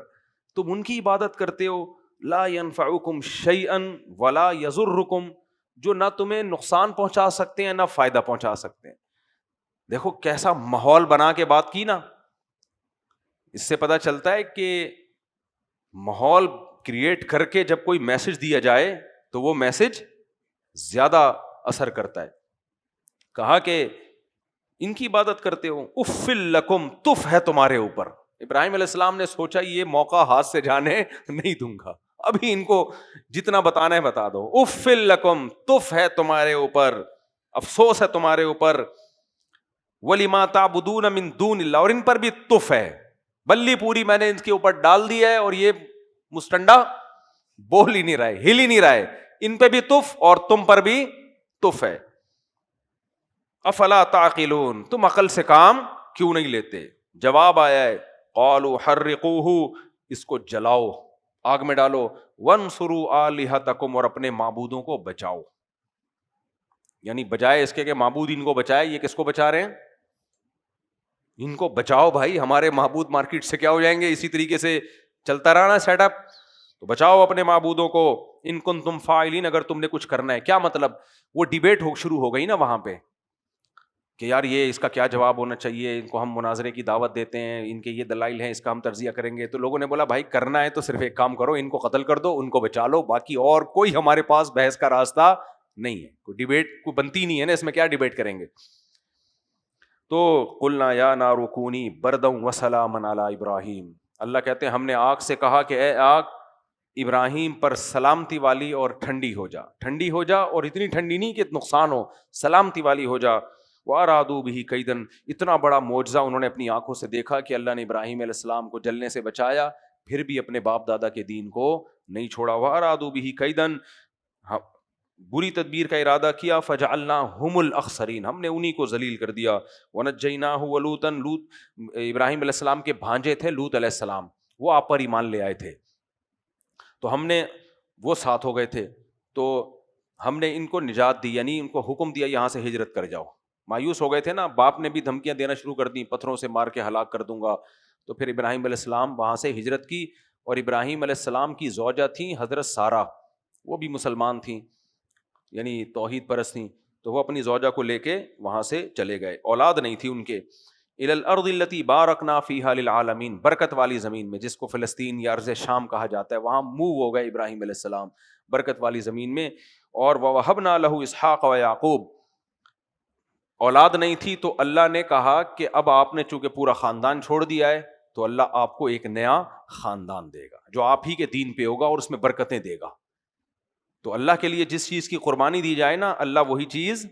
تم ان کی عبادت کرتے ہو, لا ينفعکم شیئا ولا یضرکم, جو نہ تمہیں نقصان پہنچا سکتے ہیں نہ فائدہ پہنچا سکتے ہیں. دیکھو کیسا ماحول بنا کے بات کی نا, اس سے پتہ چلتا ہے کہ ماحول کریٹ کر کے جب کوئی میسج دیا جائے تو وہ میسج زیادہ اثر کرتا ہے. کہا کہ ان کی عبادت کرتے ہو, اف لکم, تف ہے تمہارے اوپر. ابراہیم علیہ السلام نے سوچا یہ موقع ہاتھ سے جانے نہیں دوں گا, ابھی ان کو جتنا بتانا ہے بتا دو. اف لکم, تف ہے تمہارے اوپر, افسوس ہے تمہارے اوپر. وَلِمَا تَعْبُدُونَ مِن دُونِ اللَّهِ, اور ان پر بھی تف ہے, بلی پوری میں نے ان کے اوپر ڈال دی ہے اور یہ مستنڈا بول ہی نہیں رہا ہے, ہل ہی نہیں رہا ہے. ان پہ بھی تف اور تم پر بھی تف ہے. افلا تعقلون, تم عقل سے کام کیوں نہیں لیتے؟ جواب آیا ہے قالوا حرقوہ, اس کو جلاؤ, آگ میں ڈالو. وانصروا آلہتکم, اور اپنے معبودوں کو بچاؤ. یعنی بجائے اس کے کہ معبود ان کو بچائے, یہ کس کو بچا رہے ہیں؟ ان کو بچاؤ بھائی, ہمارے معبود مارکیٹ سے کیا ہو جائیں گے, اسی طریقے سے چلتا رہا نا سیٹ اپ. تو بچاؤ اپنے معبودوں کو. ان کنتم فاعلین, اگر تم نے کچھ کرنا ہے. کیا مطلب؟ وہ ڈیبیٹ شروع ہو گئی نا وہاں پہ کہ یار یہ اس کا کیا جواب ہونا چاہیے, ان کو ہم مناظرے کی دعوت دیتے ہیں, ان کے یہ دلائل ہیں, اس کا ہم تجزیہ کریں گے. تو لوگوں نے بولا بھائی کرنا ہے تو صرف ایک کام کرو, ان کو قتل کر دو, ان کو بچا لو, باقی اور کوئی ہمارے پاس بحث کا راستہ نہیں ہے. کوئی ڈیبیٹ کوئی بنتی نہیں ہے نا, اس میں کیا ڈیبیٹ کریں گے. تو قلنا یا نار کونی بردا وسلاما علی ابراہیم, اللہ کہتے ہیں ہم نے آگ سے کہا کہ اے آگ ابراہیم پر سلامتی والی اور ٹھنڈی ہو جا, ٹھنڈی ہو جا, اور اتنی ٹھنڈی نہیں کہ نقصان ہو, سلامتی والی ہو جا. وارادوا بہ کیدن, اتنا بڑا معجزہ انہوں نے اپنی آنکھوں سے دیکھا کہ اللہ نے ابراہیم علیہ السلام کو جلنے سے بچایا, پھر بھی اپنے باپ دادا کے دین کو نہیں چھوڑا. وارادوا بہ کیدن, بری تدبیر کا ارادہ کیا. فجعلناہم الاخسرین, ہم نے انہی کو ذلیل کر دیا. ونجیناہ ولوطا, لوط ابراہیم علیہ السلام کے بھانجے تھے لوط علیہ السلام, وہ آپ پر ایمان لے آئے تھے, تو ہم نے وہ ساتھ ہو گئے تھے, تو ہم نے ان کو نجات دی, یعنی ان کو حکم دیا یہاں سے ہجرت کر جاؤ, مایوس ہو گئے تھے نا, باپ نے بھی دھمکیاں دینا شروع کر دی, پتھروں سے مار کے ہلاک کر دوں گا. تو پھر ابراہیم علیہ السلام وہاں سے ہجرت کی, اور ابراہیم علیہ السلام کی زوجہ تھیں حضرت سارہ, وہ بھی مسلمان تھیں, یعنی توحید پرست تھیں. تو وہ اپنی زوجہ کو لے کے وہاں سے چلے گئے, اولاد نہیں تھی ان کے. الی الارض التی بارکنا فیہا للعالمین, برکت والی زمین میں, جس کو فلسطین یا ارض شام کہا جاتا ہے, وہاں موو ہو گئے ابراہیم علیہ السلام برکت والی زمین میں. اور ووہبنا لہ اسحاق و یعقوب, اولاد نہیں تھی تو اللہ نے کہا کہ اب آپ نے چونکہ پورا خاندان چھوڑ دیا ہے تو اللہ آپ کو ایک نیا خاندان دے گا جو آپ ہی کے دین پہ ہوگا اور اس میں برکتیں دے گا. تو اللہ کے لیے جس چیز کی قربانی دی جائے نا, اللہ وہی چیز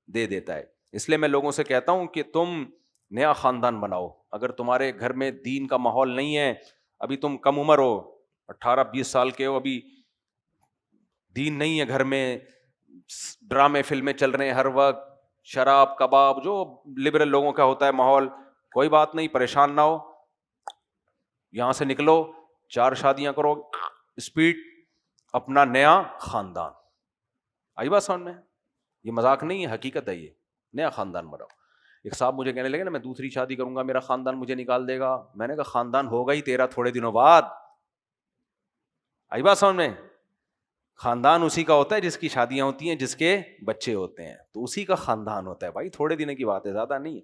دے دیتا ہے. اس لیے میں لوگوں سے کہتا ہوں کہ تم نیا خاندان بناؤ. اگر تمہارے گھر میں دین کا ماحول نہیں ہے, ابھی تم کم عمر ہو, 18-20 سال کے ہو, ابھی دین نہیں ہے گھر میں, ڈرامے فلمیں چل رہے ہیں ہر وقت, شراب کباب, جو لبرل لوگوں کا ہوتا ہے ماحول, کوئی بات نہیں, پریشان نہ ہو, یہاں سے نکلو, 4 شادیاں کرو, اسپیڈ, اپنا نیا خاندان. آئی بات سمجھ میں؟ یہ مذاق نہیں ہے, حقیقت ہے, یہ نیا خاندان بناؤ. ایک صاحب مجھے کہنے لگے نا میں دوسری شادی کروں گا میرا خاندان مجھے نکال دے گا. میں نے کہا خاندان ہوگا ہی تیرا تھوڑے دنوں بعد. آئی بات سمجھ میں؟ خاندان اسی کا ہوتا ہے جس کی شادیاں ہوتی ہیں, جس کے بچے ہوتے ہیں, تو اسی کا خاندان ہوتا ہے بھائی, تھوڑے دنوں کی بات ہے, زیادہ نہیں ہے.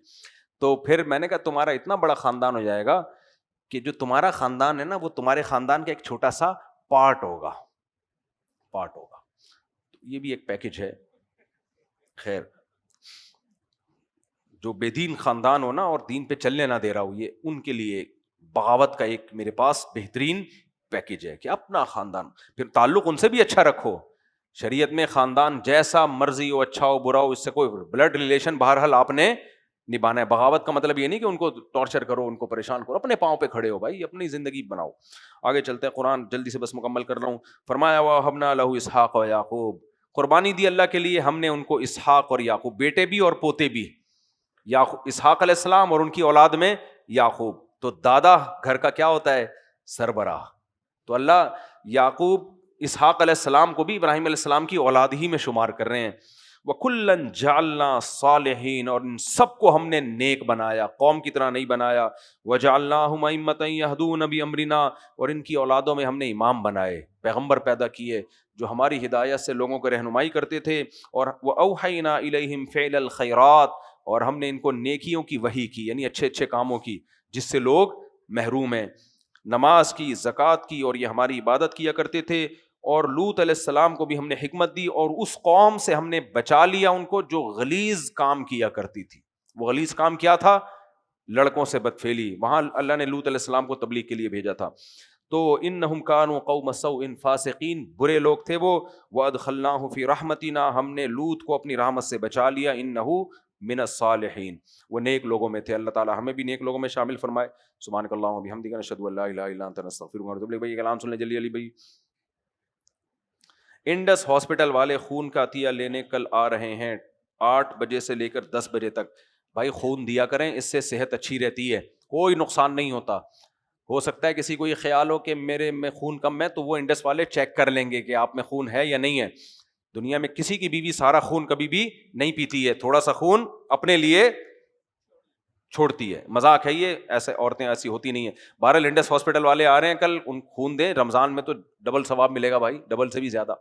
تو پھر میں نے کہا تمہارا اتنا بڑا خاندان ہو جائے گا کہ جو تمہارا خاندان ہے نا وہ تمہارے خاندان کا ایک چھوٹا سا پارٹ ہوگا. یہ بھی ایک پیکج ہے. خیر, جو بے دین خاندان ہو نا اور دین پہ چلنے نہ دے رہا ہو, یہ ان کے لیے بغاوت کا ایک میرے پاس بہترین پیکج ہے کہ اپنا خاندان, پھر تعلق ان سے بھی اچھا رکھو. شریعت میں خاندان جیسا مرضی ہو, اچھا ہو برا ہو, اس سے کوئی بلڈ ریلیشن بہرحال آپ نے نبھانا ہے. بغاوت کا مطلب یہ نہیں کہ ان کو ٹارچر کرو, ان کو پریشان کرو, اپنے پاؤں پہ کھڑے ہو بھائی, اپنی زندگی بناؤ. آگے چلتے ہیں, قرآن جلدی سے بس مکمل کر رہا ہوں. فرمایا وَوَهَبْنَا لَهُ اسحاق و یعقوب, قربانی دی اللہ کے لیے ہم نے ان کو اسحاق اور یعقوب, بیٹے بھی اور پوتے بھی. اسحاق علیہ السلام اور ان کی اولاد میں یعقوب, تو دادا گھر کا کیا ہوتا ہے؟ سربراہ. تو اللہ یعقوب اسحاق علیہ السلام کو بھی ابراہیم علیہ السلام کی اولاد ہی میں شمار کر رہے ہیں. وَكُلًّا جَعَلْنَا صَالِحِينَ, اور ان سب کو ہم نے نیک بنایا, قوم کی طرح نہیں بنایا. وَجَعَلْنَاهُمْ أَئِمَّةً يَهْدُونَ بِأَمْرِنَا, اور ان کی اولادوں میں ہم نے امام بنائے, پیغمبر پیدا کیے جو ہماری ہدایت سے لوگوں کو رہنمائی کرتے تھے. اور وَأَوْحَيْنَا إِلَيْهِمْ فِعْلَ الْخَيْرَاتِ, اور ہم نے ان کو نیکیوں کی وحی کی, یعنی اچھے اچھے کاموں کی جس سے لوگ محروم ہیں, نماز کی, زکوٰۃ کی, اور یہ ہماری عبادت کیا کرتے تھے. اور لوط علیہ السلام کو بھی ہم نے حکمت دی, اور اس قوم سے ہم نے بچا لیا ان کو جو غلیظ کام کیا کرتی تھی. وہ غلیظ کام کیا تھا؟ لڑکوں سے بدفعلی. وہاں اللہ نے لوط علیہ السلام کو تبلیغ کے لیے بھیجا تھا. تو انہم کانوا قوم سوء فاسقین, برے لوگ تھے وہ. وادخلناہ فی رحمتنا, ہم نے لوط کو اپنی رحمت سے بچا لیا. انہ من الصالحین, وہ نیک لوگوں میں تھے. اللہ تعالی ہمیں بھی نیک لوگوں میں شامل فرمائے. سبحانک اللہم وبحمدک, نشہد ان لا الہ الا انت, نستغفرک ونتوب الیک. بھائی کلام سن لیں جلدی. علی بھائی, انڈس ہاسپٹل والے خون کا عطیہ لینے کل آ رہے ہیں 8 بجے سے لے کر 10 بجے تک. بھائی خون دیا کریں, اس سے صحت اچھی رہتی ہے, کوئی نقصان نہیں ہوتا. ہو سکتا ہے کسی کو یہ خیال ہو کہ میرے میں خون کم ہے, تو وہ انڈس والے چیک کر لیں گے کہ آپ میں خون ہے یا نہیں ہے. دنیا میں کسی کی بیوی سارا خون کبھی بھی نہیں پیتی ہے, تھوڑا سا خون اپنے لیے چھوڑتی ہے. مذاق ہے یہ, ایسے عورتیں ایسی ہوتی نہیں ہیں. بہرحال انڈس ہاسپٹل والے آ رہے ہیں کل, ان خون دیں, رمضان میں تو ڈبل ثواب ملے گا بھائی, ڈبل سے بھی زیادہ.